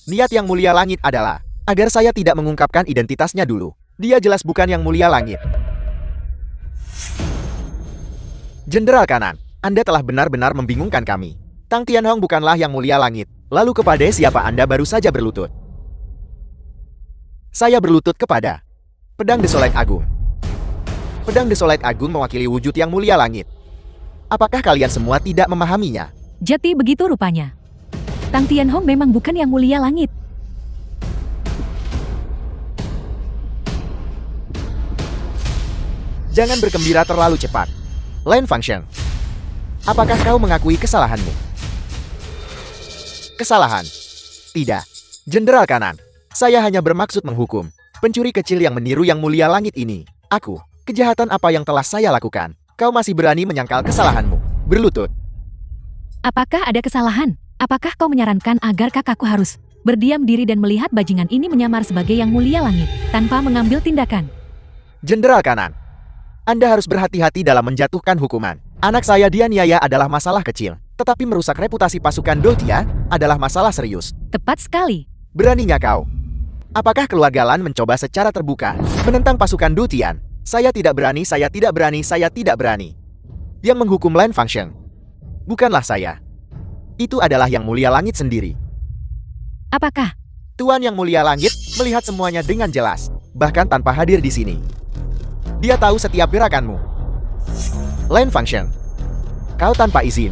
Niat Yang Mulia Langit adalah agar saya tidak mengungkapkan identitasnya dulu. Dia jelas bukan Yang Mulia Langit. Jenderal Kanan, Anda telah benar-benar membingungkan kami. Tang Tianhong bukanlah Yang Mulia Langit. Lalu kepada siapa Anda baru saja berlutut? Saya berlutut kepada Pedang Desolate Agung. Pedang Desolate Agung mewakili wujud Yang Mulia Langit. Apakah kalian semua tidak memahaminya? Jadi begitu rupanya. Tang Tianhong memang bukan Yang Mulia Langit. Jangan bergembira terlalu cepat. Land Function. Apakah kau mengakui kesalahanmu? Kesalahan? Tidak. Jenderal Kanan, saya hanya bermaksud menghukum pencuri kecil yang meniru Yang Mulia Langit ini. Aku, kejahatan apa yang telah saya lakukan? Kau masih berani menyangkal kesalahanmu? Berlutut. Apakah ada kesalahan? Apakah kau menyarankan agar kakakku harus berdiam diri dan melihat bajingan ini menyamar sebagai Yang Mulia Langit tanpa mengambil tindakan? Jenderal Kanan, Anda harus berhati-hati dalam menjatuhkan hukuman. Anak saya dianiaya adalah masalah kecil, tetapi merusak reputasi pasukan Dotia adalah masalah serius. Tepat sekali. Beraninya kau? Apakah keluarga Lan mencoba secara terbuka menentang pasukan Dutian? Saya tidak berani, saya tidak berani, saya tidak berani. Yang menghukum Land Function bukanlah saya. Itu adalah Yang Mulia Langit sendiri. Apakah? Tuan Yang Mulia Langit melihat semuanya dengan jelas, bahkan tanpa hadir di sini. Dia tahu setiap gerakanmu. Land Function, kau tanpa izin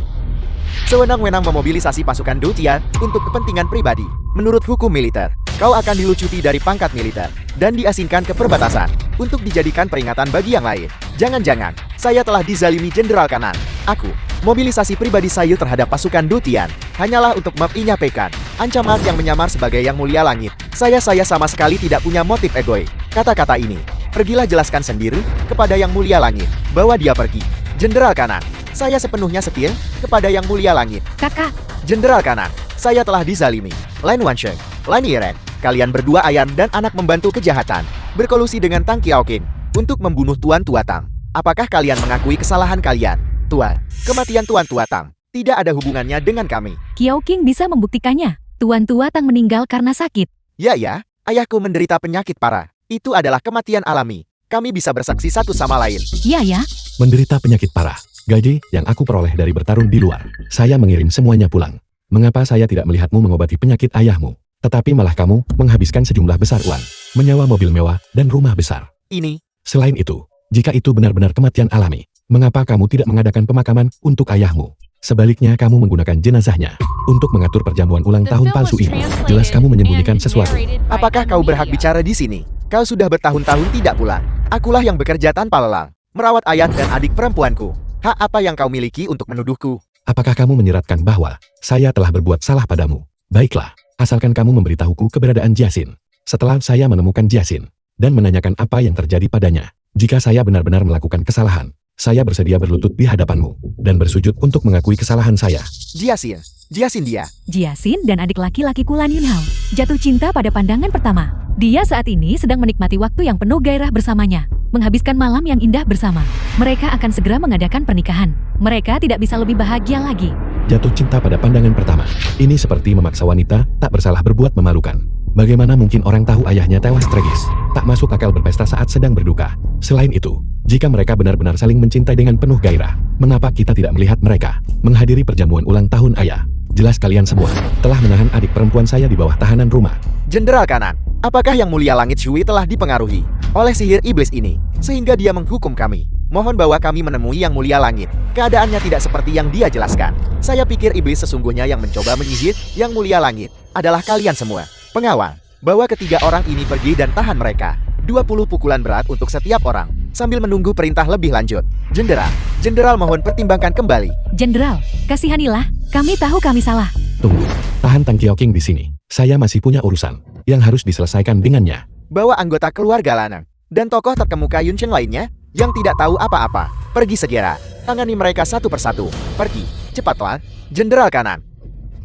sewenang-wenang memobilisasi pasukan Dotia untuk kepentingan pribadi. Menurut hukum militer, kau akan dilucuti dari pangkat militer dan diasingkan ke perbatasan untuk dijadikan peringatan bagi yang lain. Jangan-jangan saya telah dizalimi Jenderal Kanan. Aku, mobilisasi pribadi saya terhadap pasukan Dutian hanyalah untuk menyampaikan ancaman yang menyamar sebagai Yang Mulia Langit. Saya sama sekali tidak punya motif egois. Kata-kata ini, pergilah jelaskan sendiri kepada Yang Mulia Langit bahwa dia pergi. Jenderal Kanan, saya sepenuhnya setia kepada Yang Mulia Langit. Kakak, Jenderal Kanan, saya telah dizalimi. Lan Wansheng, Lan Yiren, kalian berdua ayam dan anak membantu kejahatan, berkolusi dengan Tang Qiaoqing untuk membunuh Tuan Tua Tang. Apakah kalian mengakui kesalahan kalian? Tuan, kematian Tuan Tua Tang tidak ada hubungannya dengan kami. Qiaoqing bisa membuktikannya. Tuan Tua Tang meninggal karena sakit. Ya, ayahku menderita penyakit parah. Itu adalah kematian alami. Kami bisa bersaksi satu sama lain. Iya ya. Menderita penyakit parah. Gaji yang aku peroleh dari bertarung di luar. Saya mengirim semuanya pulang. Mengapa saya tidak melihatmu mengobati penyakit ayahmu? Tetapi malah kamu menghabiskan sejumlah besar uang, menyewa mobil mewah dan rumah besar. Ini. Selain itu, jika itu benar-benar kematian alami, mengapa kamu tidak mengadakan pemakaman untuk ayahmu? Sebaliknya kamu menggunakan jenazahnya untuk mengatur perjamuan ulang The tahun film palsu was ini. translated Jelas kamu menyembunyikan and sesuatu. narrated by Apakah kau berhak Media. bicara di sini? Kau sudah bertahun-tahun tidak pulang. Akulah yang bekerja tanpa lelah, merawat ayah dan adik perempuanku. Hak apa yang kau miliki untuk menuduhku? Apakah kamu menyiratkan bahwa saya telah berbuat salah padamu? Baiklah, asalkan kamu memberitahuku keberadaan Jiasin. Setelah saya menemukan Jiasin dan menanyakan apa yang terjadi padanya, jika saya benar-benar melakukan kesalahan, saya bersedia berlutut di hadapanmu dan bersujud untuk mengakui kesalahan saya. Jiasin dia. Jiasin dan adik laki-lakiku Lan Yunhao jatuh cinta pada pandangan pertama. Dia saat ini sedang menikmati waktu yang penuh gairah bersamanya, menghabiskan malam yang indah bersama. Mereka akan segera mengadakan pernikahan. Mereka tidak bisa lebih bahagia lagi. Jatuh cinta pada pandangan pertama. Ini seperti memaksa wanita tak bersalah berbuat memalukan. Bagaimana mungkin orang tahu ayahnya tewas tragis? Tak masuk akal berpesta saat sedang berduka. Selain itu, jika mereka benar-benar saling mencintai dengan penuh gairah, mengapa kita tidak melihat mereka menghadiri perjamuan ulang tahun ayah? Jelas kalian semua telah menahan adik perempuan saya di bawah tahanan rumah. Jenderal Kanan, apakah Yang Mulia Langit Shui telah dipengaruhi oleh sihir iblis ini, sehingga dia menghukum kami? Mohon bawa kami menemui Yang Mulia Langit. Keadaannya tidak seperti yang dia jelaskan. Saya pikir iblis sesungguhnya yang mencoba menyihir Yang Mulia Langit adalah kalian semua. Pengawal, bawa ketiga orang ini pergi dan tahan mereka. 20 pukulan berat untuk setiap orang, sambil menunggu perintah lebih lanjut. Jenderal mohon pertimbangkan kembali. Jenderal, kasihanilah, kami tahu kami salah. Tunggu, tahan Tang Qiuqing di sini. Saya masih punya urusan yang harus diselesaikan dengannya. Bawa anggota keluarga Lanang dan tokoh terkemuka Yunchen lainnya yang tidak tahu apa-apa. Pergi segera, tangani mereka satu persatu. Pergi, cepatlah, Jenderal Kanan.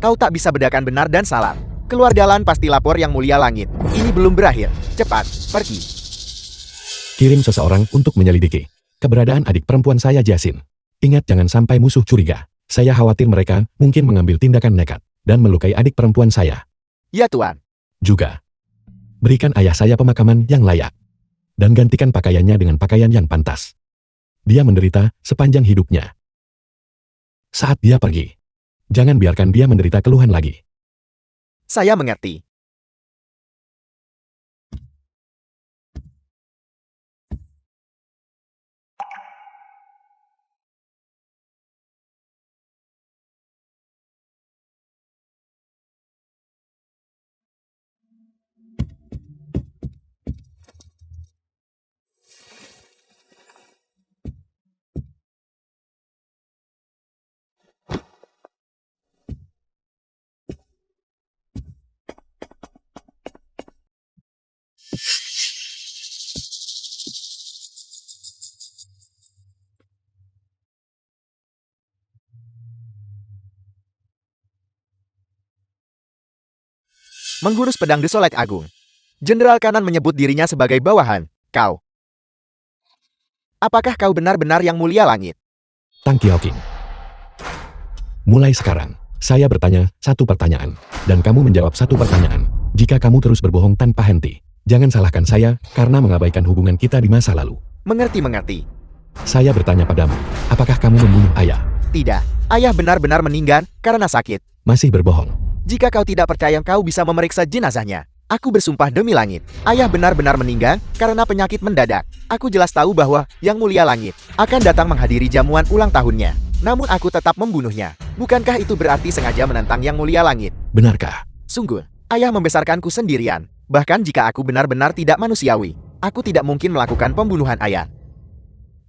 Kau tak bisa bedakan benar dan salah. Keluarga Lan pasti lapor Yang Mulia Langit. Ini belum berakhir. Cepat, pergi. Kirim seseorang untuk menyelidiki keberadaan adik perempuan saya Jiasin. Ingat jangan sampai musuh curiga. Saya khawatir mereka mungkin mengambil tindakan nekat dan melukai adik perempuan saya. Ya Tuan. Juga, berikan ayah saya pemakaman yang layak. Dan gantikan pakaiannya dengan pakaian yang pantas. Dia menderita sepanjang hidupnya. Saat dia pergi, jangan biarkan dia menderita keluhan lagi. Saya mengerti. Menghunus pedang Desolate Agung. Jenderal Kanan menyebut dirinya sebagai bawahan. Kau. Apakah kau benar-benar Yang Mulia Langit? Tang Qiuqing. Mulai sekarang, saya bertanya satu pertanyaan, dan kamu menjawab satu pertanyaan. Jika kamu terus berbohong tanpa henti, jangan salahkan saya karena mengabaikan hubungan kita di masa lalu. Mengerti. Saya bertanya padamu, apakah kamu membunuh ayah? Tidak. Ayah benar-benar meninggal karena sakit. Masih berbohong. Jika kau tidak percaya, kau bisa memeriksa jenazahnya. Aku bersumpah demi langit. Ayah benar-benar meninggal karena penyakit mendadak. Aku jelas tahu bahwa Yang Mulia Langit akan datang menghadiri jamuan ulang tahunnya. Namun aku tetap membunuhnya. Bukankah itu berarti sengaja menentang Yang Mulia Langit? Benarkah? Sungguh, ayah membesarkanku sendirian. Bahkan jika aku benar-benar tidak manusiawi, aku tidak mungkin melakukan pembunuhan ayah.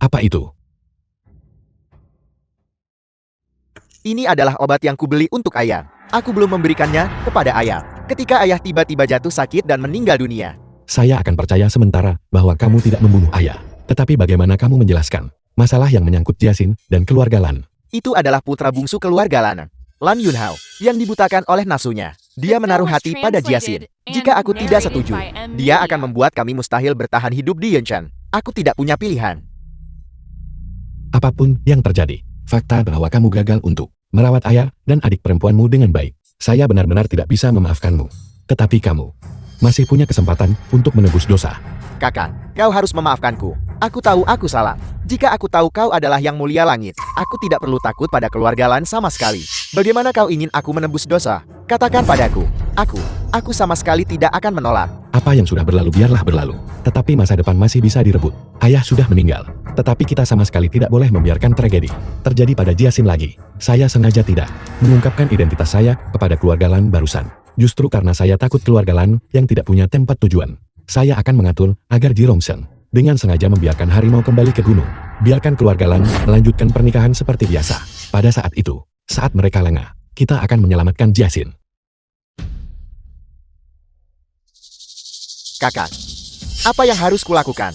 Apa itu? Ini adalah obat yang kubeli untuk ayah. Aku belum memberikannya kepada ayah ketika ayah tiba-tiba jatuh sakit dan meninggal dunia. Saya akan percaya sementara bahwa kamu tidak membunuh ayah. Tetapi bagaimana kamu menjelaskan masalah yang menyangkut Jiasin dan keluarga Lan? Itu adalah putra bungsu keluarga Lan, Lan Yunhao, yang dibutakan oleh nafsunya. Dia menaruh hati pada Jiasin. Jika aku tidak setuju, dia akan membuat kami mustahil bertahan hidup di Yunchen. Aku tidak punya pilihan. Apapun yang terjadi, fakta bahwa kamu gagal untuk merawat ayah dan adik perempuanmu dengan baik. Saya benar-benar tidak bisa memaafkanmu. Tetapi kamu masih punya kesempatan untuk menebus dosa. Kakak, kau harus memaafkanku. Aku tahu aku salah. Jika aku tahu kau adalah Yang Mulia Langit, aku tidak perlu takut pada keluarga Lan sama sekali. Bagaimana kau ingin aku menebus dosa? Katakan padaku. Aku sama sekali tidak akan menolak. Apa yang sudah berlalu biarlah berlalu. Tetapi masa depan masih bisa direbut. Ayah sudah meninggal. Tetapi kita sama sekali tidak boleh membiarkan tragedi terjadi pada Jiasin lagi. Saya sengaja tidak mengungkapkan identitas saya kepada keluarga Lan barusan. Justru karena saya takut keluarga Lan yang tidak punya tempat tujuan. Saya akan mengatur agar Ji Rongsheng dengan sengaja membiarkan harimau kembali ke gunung. Biarkan keluarga Lan melanjutkan pernikahan seperti biasa. Pada saat itu, saat mereka lengah, kita akan menyelamatkan Jiasin. Kakak, apa yang harus kulakukan?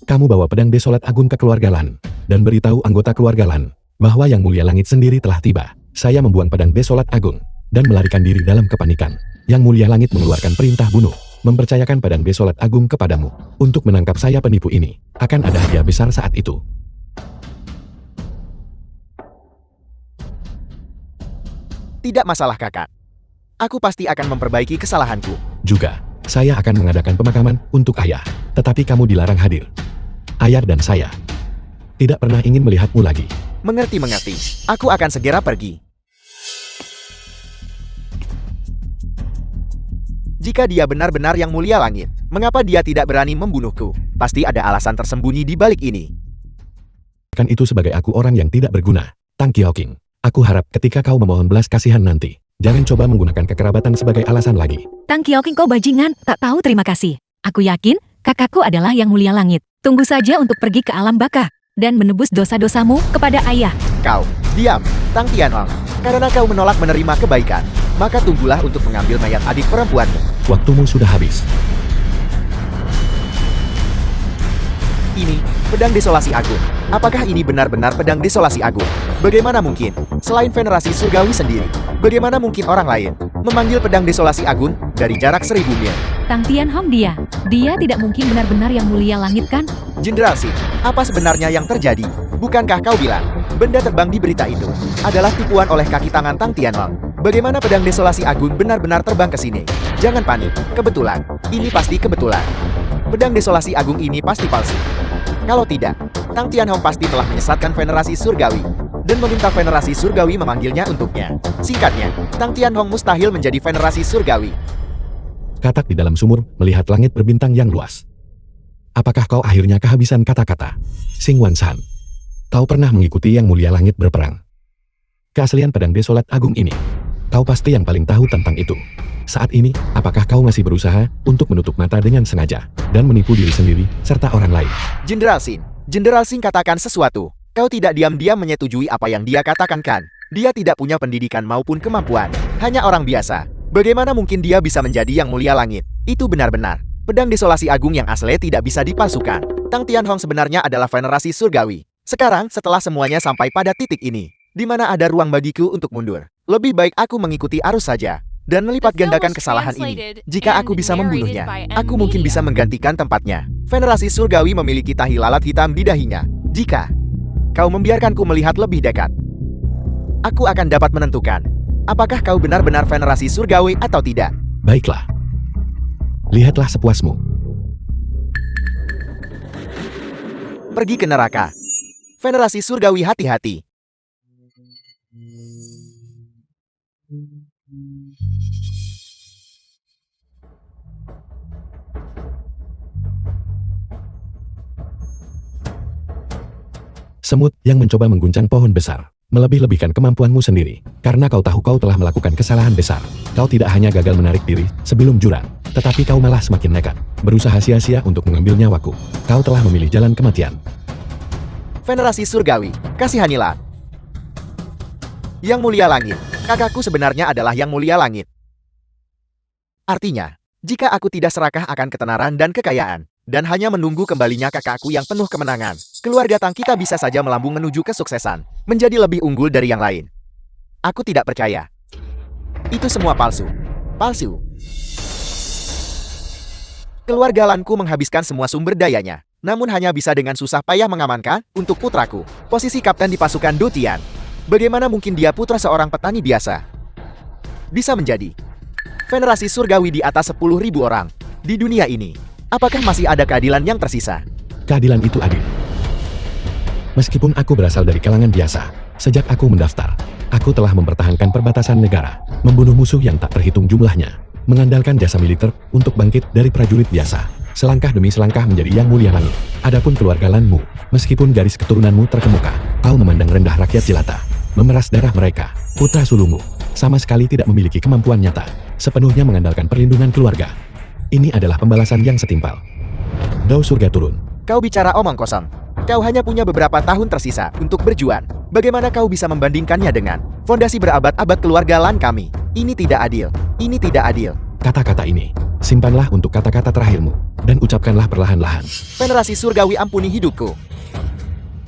Kamu bawa pedang Desolate Agung ke keluarga Lan, dan beritahu anggota keluarga Lan bahwa Yang Mulia Langit sendiri telah tiba. Saya membuang pedang Desolate Agung dan melarikan diri dalam kepanikan. Yang Mulia Langit mengeluarkan perintah bunuh, mempercayakan pedang Desolate Agung kepadamu. Untuk menangkap saya penipu ini, akan ada hadiah besar saat itu. Tidak masalah kakak. Aku pasti akan memperbaiki kesalahanku. Juga, saya akan mengadakan pemakaman untuk ayah. Tetapi kamu dilarang hadir. Ayah dan saya tidak pernah ingin melihatmu lagi. Mengerti. Aku akan segera pergi. Jika dia benar-benar yang mulia langit, mengapa dia tidak berani membunuhku? Pasti ada alasan tersembunyi di balik ini. Kan itu sebagai aku orang yang tidak berguna. Tang Qiaoqing, aku harap ketika kau memohon belas kasihan nanti, jangan coba menggunakan kekerabatan sebagai alasan lagi. Tang Qiaoqing, kau bajingan, tak tahu terima kasih. Aku yakin, kakakku adalah yang mulia langit. Tunggu saja untuk pergi ke alam baka dan menebus dosa-dosamu kepada ayah. Kau, diam, Tang Tianhong. Karena kau menolak menerima kebaikan, maka tunggulah untuk mengambil mayat adik perempuanmu. Waktumu sudah habis. Ini, pedang desolasi agung. Apakah ini benar-benar pedang desolasi agung? Bagaimana mungkin, selain venerasi surgawi sendiri, bagaimana mungkin orang lain memanggil pedang desolasi agung dari jarak 1000 mil? Tang Tianhong dia tidak mungkin benar-benar yang mulia langit kan? Jenderal Xin, apa sebenarnya yang terjadi? Bukankah kau bilang, benda terbang di berita itu adalah tipuan oleh kaki tangan Tang Tianhong? Bagaimana pedang desolasi agung benar-benar terbang ke sini? Jangan panik, kebetulan. Ini pasti kebetulan. Pedang desolasi agung ini pasti palsu. Kalau tidak, Tang Tianhong pasti telah menyesatkan venerasi surgawi dan meminta venerasi surgawi memanggilnya untuknya. Singkatnya, Tang Tianhong mustahil menjadi venerasi surgawi. Katak di dalam sumur melihat langit berbintang yang luas. Apakah kau akhirnya kehabisan kata-kata? Xing Wanshan, kau pernah mengikuti yang mulia langit berperang. Keaslian pedang desolat agung ini, kau pasti yang paling tahu tentang itu. Saat ini, apakah kau masih berusaha untuk menutup mata dengan sengaja dan menipu diri sendiri serta orang lain? Jenderal Xin katakan sesuatu. Kau tidak diam-diam menyetujui apa yang dia katakan kan? Dia tidak punya pendidikan maupun kemampuan, hanya orang biasa. Bagaimana mungkin dia bisa menjadi yang mulia langit? Itu benar-benar pedang desolasi agung yang asli tidak bisa dipalsukan. Tang Tianhong sebenarnya adalah venerasi surgawi. Sekarang, setelah semuanya sampai pada titik ini, di mana ada ruang bagiku untuk mundur, lebih baik aku mengikuti arus saja dan melipat gandakan kesalahan ini. Jika aku bisa membunuhnya, aku mungkin bisa menggantikan tempatnya. Venerasi surgawi memiliki tahi lalat hitam di dahinya. Jika kau membiarkanku melihat lebih dekat, aku akan dapat menentukan apakah kau benar-benar venerasi surgawi atau tidak. Baiklah. Lihatlah sepuasmu. Pergi ke neraka. Venerasi surgawi, hati-hati. Semut yang mencoba mengguncang pohon besar, melebih-lebihkan kemampuanmu sendiri. Karena kau tahu kau telah melakukan kesalahan besar. Kau tidak hanya gagal menarik diri sebelum jurang, tetapi kau malah semakin nekat, berusaha sia-sia untuk mengambil nyawaku. Kau telah memilih jalan kematian. Venerasi surgawi, kasihanilah. Yang mulia langit, kakakku sebenarnya adalah yang mulia langit. Artinya, jika aku tidak serakah akan ketenaran dan kekayaan, dan hanya menunggu kembalinya kakakku yang penuh kemenangan, keluarga Tang kita bisa saja melambung menuju kesuksesan, menjadi lebih unggul dari yang lain. Aku tidak percaya. Itu semua palsu. Palsu. Keluarga Lanku menghabiskan semua sumber dayanya, namun hanya bisa dengan susah payah mengamankan untuk putraku posisi kapten di pasukan Dutian. Bagaimana mungkin dia putra seorang petani biasa bisa menjadi venerasi surgawi di atas 10.000 orang di dunia ini? Apakah masih ada keadilan yang tersisa? Keadilan itu adil. Meskipun aku berasal dari kalangan biasa, sejak aku mendaftar, aku telah mempertahankan perbatasan negara, membunuh musuh yang tak terhitung jumlahnya, mengandalkan jasa militer untuk bangkit dari prajurit biasa, selangkah demi selangkah menjadi yang mulia langit. Adapun keluarga Lanmu, meskipun garis keturunanmu terkemuka, kau memandang rendah rakyat jelata, memeras darah mereka. Putra sulungmu sama sekali tidak memiliki kemampuan nyata, sepenuhnya mengandalkan perlindungan keluarga. Ini adalah pembalasan yang setimpal. Dao surga turun. Kau bicara omong kosong. Kau hanya punya beberapa tahun tersisa untuk berjuang. Bagaimana kau bisa membandingkannya dengan fondasi berabad-abad keluarga Lan kami? Ini tidak adil. Ini tidak adil. Kata-kata ini, simpanlah untuk kata-kata terakhirmu, dan ucapkanlah perlahan-lahan. Venerasi surgawi, ampuni hidupku.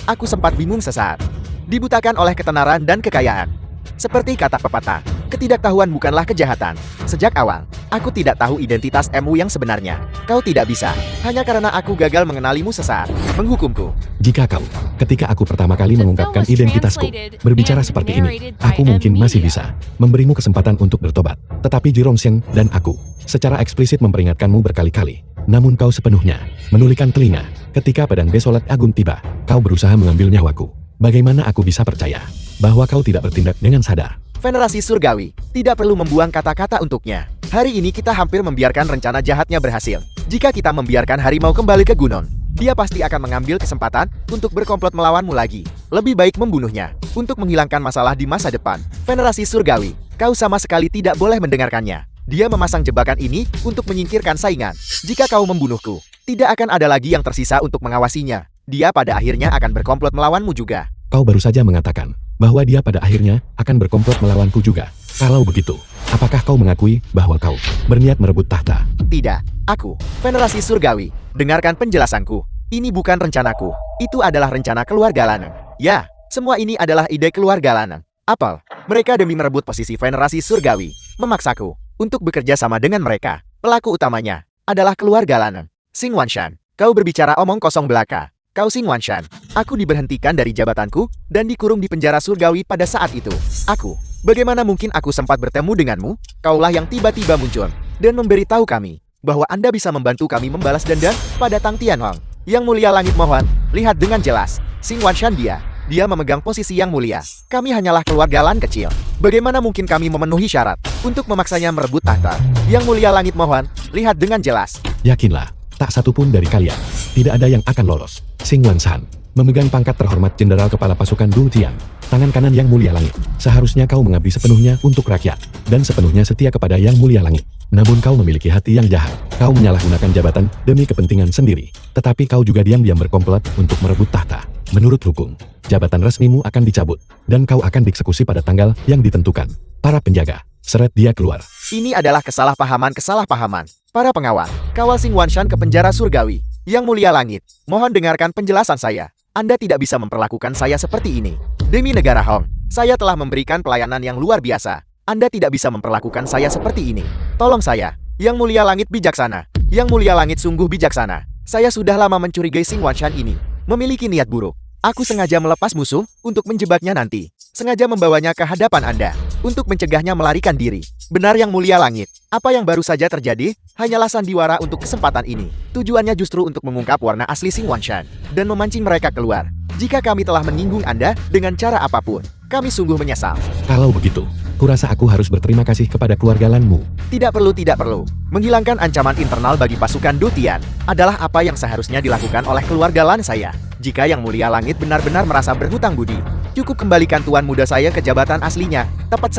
Aku sempat bingung sesaat, dibutakan oleh ketenaran dan kekayaan. Seperti kata pepatah, Ketidaktahuan bukanlah kejahatan. Sejak awal, aku tidak tahu identitasmu yang sebenarnya. Kau tidak bisa, hanya karena aku gagal mengenalimu sesaat, menghukumku. Jika kau, ketika aku pertama kali The film mengungkapkan was identitasku, translated berbicara and seperti ini, narrated by aku mungkin masih M-Media. bisa memberimu kesempatan untuk bertobat. Tetapi Ji Rongsheng dan aku, secara eksplisit memperingatkanmu berkali-kali. Namun kau sepenuhnya menulikan telinga. Ketika pedang desolat agung tiba, kau berusaha mengambil nyawaku. Bagaimana aku bisa percaya bahwa kau tidak bertindak dengan sadar? Venerasi surgawi, tidak perlu membuang kata-kata untuknya. Hari ini kita hampir membiarkan rencana jahatnya berhasil. Jika kita membiarkan harimau kembali ke gunung, dia pasti akan mengambil kesempatan untuk berkomplot melawanmu lagi. Lebih baik membunuhnya, untuk menghilangkan masalah di masa depan. Venerasi surgawi, kau sama sekali tidak boleh mendengarkannya. Dia memasang jebakan ini untuk menyingkirkan saingan. Jika kau membunuhku, tidak akan ada lagi yang tersisa untuk mengawasinya. Dia pada akhirnya akan berkomplot melawanmu juga. Kau baru saja mengatakan bahwa dia pada akhirnya akan berkomplot melawanku juga. Kalau begitu, apakah kau mengakui bahwa kau berniat merebut tahta? Tidak, aku, Venerasi surgawi, dengarkan penjelasanku. Ini bukan rencanaku, itu adalah rencana keluarga Lanang. Ya, semua ini adalah ide keluarga Lanang. Apel, mereka demi merebut posisi Venerasi surgawi, memaksaku untuk bekerja sama dengan mereka. Pelaku utamanya adalah keluarga Lanang. Xing Wanshan, kau berbicara omong kosong belaka. Kau Xing Wanshan, aku diberhentikan dari jabatanku dan dikurung di penjara surgawi pada saat itu. Aku, bagaimana mungkin aku sempat bertemu denganmu? Kaulah yang tiba-tiba muncul dan memberitahu kami bahwa Anda bisa membantu kami membalas dendam pada Tang Tianhong. Yang mulia langit mohon, lihat dengan jelas. Xing Wanshan dia memegang posisi yang mulia. Kami hanyalah keluarga Lan kecil. Bagaimana mungkin kami memenuhi syarat untuk memaksanya merebut tahta? Yang mulia langit mohon, lihat dengan jelas. Yakinlah, tak satu pun dari kalian tidak ada yang akan lolos. Xing Wanshan memegang pangkat terhormat Jenderal Kepala Pasukan Du Tian, tangan kanan Yang Mulia Langit. Seharusnya kau mengabdi sepenuhnya untuk rakyat, dan sepenuhnya setia kepada Yang Mulia Langit. Namun kau memiliki hati yang jahat. Kau menyalahgunakan jabatan demi kepentingan sendiri. Tetapi kau juga diam-diam berkomplot untuk merebut tahta. Menurut hukum, jabatan resmimu akan dicabut, dan kau akan dieksekusi pada tanggal yang ditentukan. Para penjaga, seret dia keluar. Ini adalah kesalahpahaman. Para pengawal, kawal Xing Wanshan ke penjara surgawi. Yang mulia langit, mohon dengarkan penjelasan saya. Anda tidak bisa memperlakukan saya seperti ini. Demi negara Hong, saya telah memberikan pelayanan yang luar biasa. Anda tidak bisa memperlakukan saya seperti ini. Tolong saya. Yang mulia langit bijaksana. Yang mulia langit sungguh bijaksana. Saya sudah lama mencurigai Xing Wanshan ini. Memiliki niat buruk. Aku sengaja melepas musuh untuk menjebaknya nanti. Sengaja membawanya ke hadapan Anda untuk mencegahnya melarikan diri. Benar Yang Mulia Langit, apa yang baru saja terjadi hanyalah sandiwara untuk kesempatan ini. Tujuannya justru untuk mengungkap warna asli Xing Wanshan dan memancing mereka keluar. Jika kami telah menyinggung Anda dengan cara apapun, kami sungguh menyesal. Kalau begitu, kurasa aku harus berterima kasih kepada keluarga Lanmu. Tidak perlu. Menghilangkan ancaman internal bagi pasukan Du Tian adalah apa yang seharusnya dilakukan oleh keluarga Lan saya. Jika Yang Mulia Langit benar-benar merasa berhutang budi, cukup kembalikan tuan muda saya ke jabatan aslinya. Tepat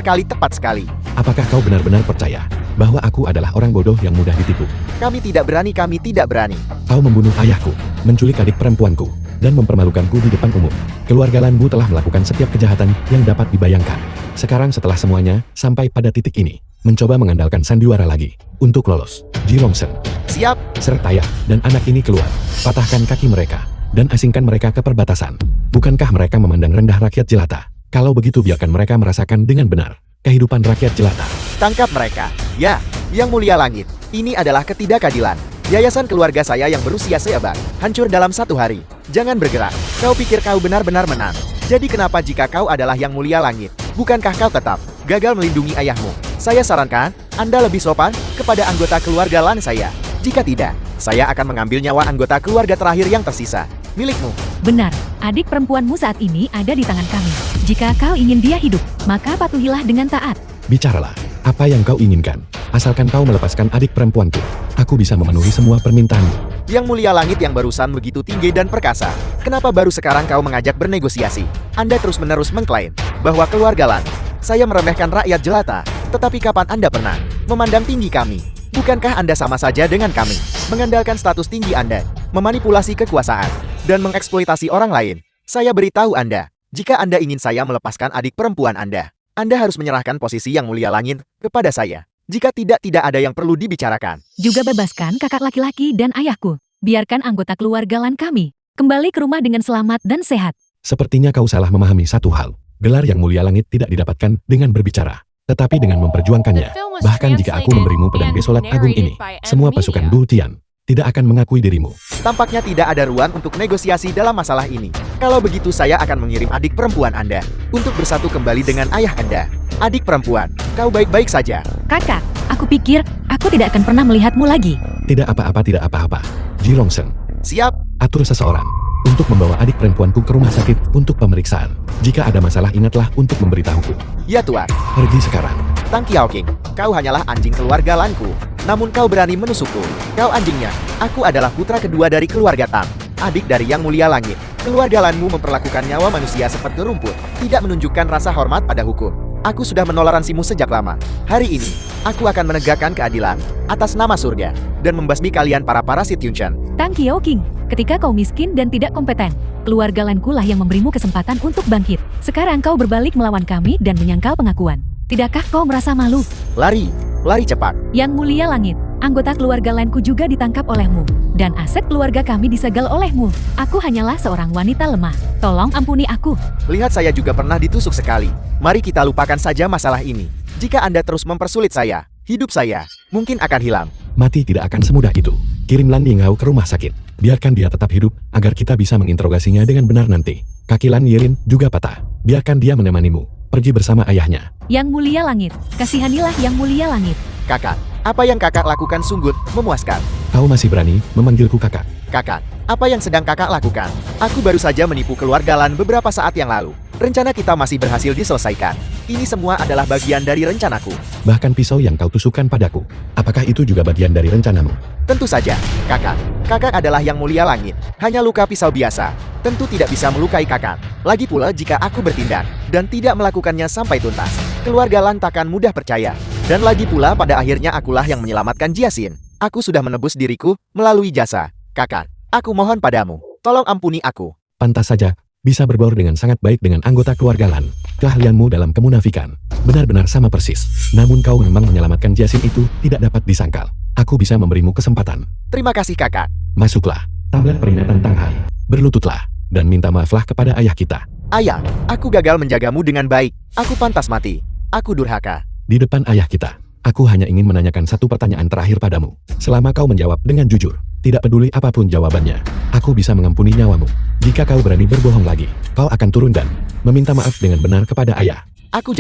sekali. Apakah kau benar-benar percaya bahwa aku adalah orang bodoh yang mudah ditipu? Kami tidak berani. Kau membunuh ayahku, menculik adik perempuanku, dan mempermalukanku di depan umum. Keluarga Lanmu telah melakukan setiap kejahatan yang dapat dibayangkan. Sekarang setelah semuanya sampai pada titik ini, mencoba mengandalkan sandiwara lagi untuk lolos. Ji Rongsheng, Siap. seret ayah dan anak ini keluar. Patahkan kaki mereka dan asingkan mereka ke perbatasan. Bukankah mereka memandang rendah rakyat jelata? Kalau begitu biarkan mereka merasakan dengan benar kehidupan rakyat jelata. Tangkap mereka. Ya, Yang Mulia Langit. Ini adalah ketidakadilan. Yayasan keluarga saya yang berusia seabad hancur dalam 1 hari. Jangan bergerak. Kau pikir kau benar-benar menang. Jadi kenapa jika kau adalah Yang Mulia Langit? Bukankah kau tetap gagal melindungi ayahmu? Saya sarankan Anda lebih sopan kepada anggota keluarga Lan saya. Jika tidak, saya akan mengambil nyawa anggota keluarga terakhir yang tersisa. Milikmu. Benar, adik perempuanmu saat ini ada di tangan kami. Jika kau ingin dia hidup, maka patuhilah dengan taat. Bicaralah, apa yang kau inginkan. Asalkan kau melepaskan adik perempuanku, aku bisa memenuhi semua permintaanmu. Yang Mulia Langit yang barusan begitu tinggi dan perkasa. Kenapa baru sekarang kau mengajak bernegosiasi? Anda terus-menerus mengklaim bahwa keluarga Lan saya meremehkan rakyat jelata. Tetapi kapan Anda pernah memandang tinggi kami? Bukankah Anda sama saja dengan kami? Mengandalkan status tinggi Anda, memanipulasi kekuasaan, dan mengeksploitasi orang lain. Saya beritahu Anda, jika Anda ingin saya melepaskan adik perempuan Anda harus menyerahkan posisi Yang Mulia Langit kepada saya. Jika tidak ada yang perlu dibicarakan. Juga bebaskan kakak laki-laki dan ayahku. Biarkan anggota keluarga Lan kami kembali ke rumah dengan selamat dan sehat. Sepertinya kau salah memahami satu hal. Gelar Yang Mulia Langit tidak didapatkan dengan berbicara. Tetapi dengan memperjuangkannya, bahkan jika aku memberimu pedang desolat agung ini, semua pasukan Bultian tidak akan mengakui dirimu. Tampaknya tidak ada ruang untuk negosiasi dalam masalah ini. Kalau begitu saya akan mengirim adik perempuan Anda untuk bersatu kembali dengan ayah Anda. Adik perempuan, kau baik-baik saja. Kakak, aku pikir aku tidak akan pernah melihatmu lagi. Tidak apa-apa, tidak apa-apa. Jilongseng, Siap, atur seseorang untuk membawa adik perempuanku ke rumah sakit untuk pemeriksaan. Jika ada masalah, ingatlah untuk memberitahuku. ya Tuan. Pergi sekarang. Tang Qiaoqing, kau hanyalah anjing keluarga Lanku. Namun kau berani menusukku. Kau anjingnya. Aku adalah putra kedua dari keluarga Tang, adik dari Yang Mulia Langit. Keluarga Lanmu memperlakukan nyawa manusia seperti rumput, tidak menunjukkan rasa hormat pada hukum. Aku sudah menoleransimu sejak lama. Hari ini, aku akan menegakkan keadilan atas nama surga dan membasmi kalian para parasit Yunshan. Tang Qiaoqing, ketika kau miskin dan tidak kompeten, keluarga Lanku lah yang memberimu kesempatan untuk bangkit. Sekarang kau berbalik melawan kami dan menyangkal pengakuan. Tidakkah kau merasa malu? Lari, lari cepat. Yang Mulia Langit, anggota keluarga Lanku juga ditangkap olehmu, dan aset keluarga kami disegel olehmu. Aku hanyalah seorang wanita lemah. Tolong ampuni aku. Lihat, saya juga pernah ditusuk sekali. Mari kita lupakan saja masalah ini. Jika Anda terus mempersulit saya, hidup saya mungkin akan hilang. Mati tidak akan semudah itu. Kirim Lan Yinghao ke rumah sakit. Biarkan dia tetap hidup, agar kita bisa menginterogasinya dengan benar nanti. Kaki Lan Yirin juga patah. Biarkan dia menemanimu. Pergi bersama ayahnya. Yang Mulia Langit, kasihanilah Yang Mulia Langit. Kakak, apa yang kakak lakukan sungguh memuaskan. Kau masih berani memanggilku kakak. Kakak, apa yang sedang kakak lakukan? Aku baru saja menipu keluarga Lan beberapa saat yang lalu. Rencana kita masih berhasil diselesaikan. Ini semua adalah bagian dari rencanaku. Bahkan pisau yang kau tusukkan padaku. Apakah itu juga bagian dari rencanamu? Tentu saja, kakak. Kakak adalah Yang Mulia Langit. Hanya luka pisau biasa. Tentu tidak bisa melukai kakak. Lagi pula jika aku bertindak dan tidak melakukannya sampai tuntas, keluarga Lan takkan mudah percaya. Dan lagi pula pada akhirnya akulah yang menyelamatkan Jiasin. Aku sudah menebus diriku melalui jasa. Kakak, aku mohon padamu, tolong ampuni aku. Pantas saja, bisa berbaur dengan sangat baik dengan anggota keluarga Lan. Keahlianmu dalam kemunafikan benar-benar sama persis. Namun kau memang menyelamatkan Jiasin itu tidak dapat disangkal. Aku bisa memberimu kesempatan. Terima kasih kakak. Masuklah. Tablet peringatan Tanghai. Berlututlah dan minta maaflah kepada ayah kita. Ayah, aku gagal menjagamu dengan baik. Aku pantas mati. Aku durhaka. Di depan ayah kita, aku hanya ingin menanyakan satu pertanyaan terakhir padamu. Selama kau menjawab dengan jujur, tidak peduli apapun jawabannya, aku bisa mengampuni nyawamu. Jika kau berani berbohong lagi, kau akan turun dan meminta maaf dengan benar kepada ayah. Aku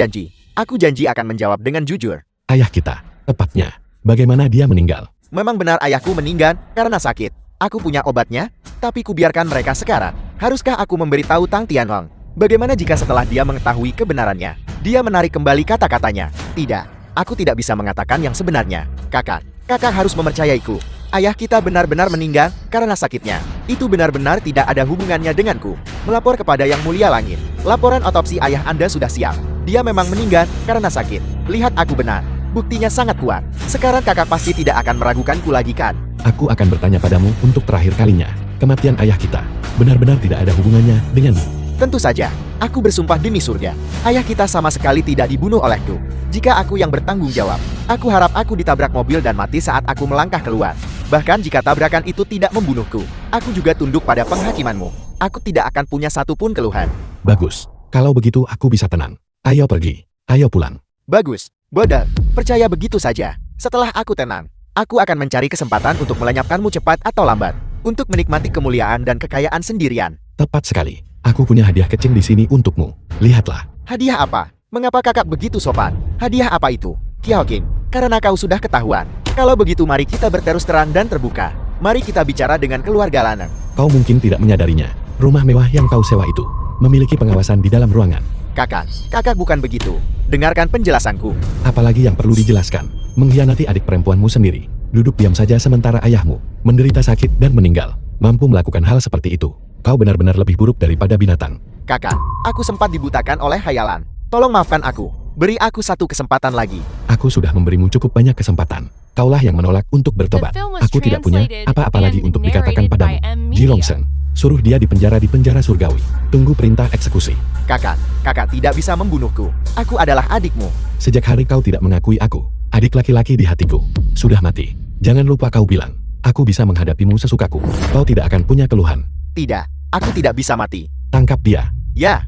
janji akan menjawab dengan jujur. Ayah kita, tepatnya, bagaimana dia meninggal? Memang benar ayahku meninggal karena sakit. Aku punya obatnya, tapi kubiarkan mereka sekarat. Haruskah aku memberitahu Tang Tianhong? Bagaimana jika setelah dia mengetahui kebenarannya, dia menarik kembali kata-katanya? Tidak, aku tidak bisa mengatakan yang sebenarnya. Kakak harus mempercayaiku. Ayah kita benar-benar meninggal karena sakitnya. Itu benar-benar tidak ada hubungannya denganku. Melapor kepada Yang Mulia Langit. Laporan otopsi ayah Anda sudah siap. Dia memang meninggal karena sakit. Lihat, aku benar. Buktinya sangat kuat. Sekarang kakak pasti tidak akan meragukanku lagi, kan? Aku akan bertanya padamu untuk terakhir kalinya. Kematian ayah kita benar-benar tidak ada hubungannya denganmu. Tentu saja, aku bersumpah demi surga. Ayah kita sama sekali tidak dibunuh olehku. Jika aku yang bertanggung jawab, aku harap aku ditabrak mobil dan mati saat aku melangkah keluar. Bahkan jika tabrakan itu tidak membunuhku, aku juga tunduk pada penghakimanmu. Aku tidak akan punya satupun keluhan. Bagus. Kalau begitu aku bisa tenang. Ayo pergi. Ayo pulang. Bagus, bodoh. Percaya begitu saja. Setelah aku tenang, aku akan mencari kesempatan untuk melenyapkanmu cepat atau lambat. Untuk menikmati kemuliaan dan kekayaan sendirian. Tepat sekali. Aku punya hadiah kecil di sini untukmu. Lihatlah. Hadiah apa? Mengapa kakak begitu sopan? Hadiah apa itu? Qiaoqing, karena kau sudah ketahuan. Kalau begitu mari kita berterus terang dan terbuka. Mari kita bicara dengan keluarga Lanang. Kau mungkin tidak menyadarinya. Rumah mewah yang kau sewa itu memiliki pengawasan di dalam ruangan. Kakak bukan begitu. Dengarkan penjelasanku. Apalagi yang perlu dijelaskan? Mengkhianati adik perempuanmu sendiri. Duduk diam saja sementara ayahmu menderita sakit dan meninggal. Mampu melakukan hal seperti itu. Kau benar-benar lebih buruk daripada binatang. Kakak, aku sempat dibutakan oleh khayalan. Tolong maafkan aku. Beri aku satu kesempatan lagi. Aku sudah memberimu cukup banyak kesempatan. Kaulah yang menolak untuk bertobat. Aku tidak punya apa-apa lagi untuk dikatakan padamu. Jilongseng, suruh dia dipenjara di penjara surgawi. Tunggu perintah eksekusi. Kakak tidak bisa membunuhku. Aku adalah adikmu. Sejak hari kau tidak mengakui aku, adik laki-laki di hatiku sudah mati. Jangan lupa kau bilang, aku bisa menghadapimu sesukaku. Kau tidak akan punya keluhan. Tidak, aku tidak bisa mati. Tangkap dia. Ya.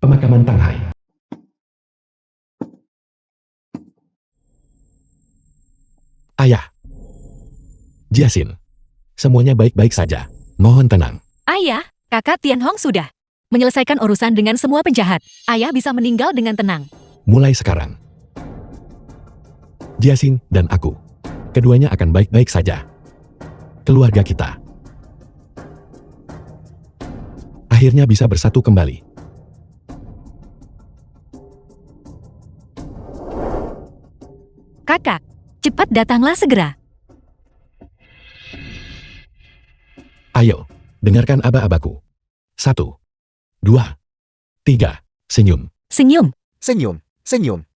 Pemakaman Tanghai. Ayah. Jiasin. Semuanya baik-baik saja. Mohon tenang. Ayah, kakak Tianhong sudah menyelesaikan urusan dengan semua penjahat. Ayah bisa meninggal dengan tenang. Mulai sekarang. Jiasin dan aku. Keduanya akan baik-baik saja. Keluarga kita. Akhirnya bisa bersatu kembali. Kakak, cepat datanglah segera. Ayo, dengarkan aba-abaku. 1, 2, 3, senyum. Senyum. Senyum, senyum.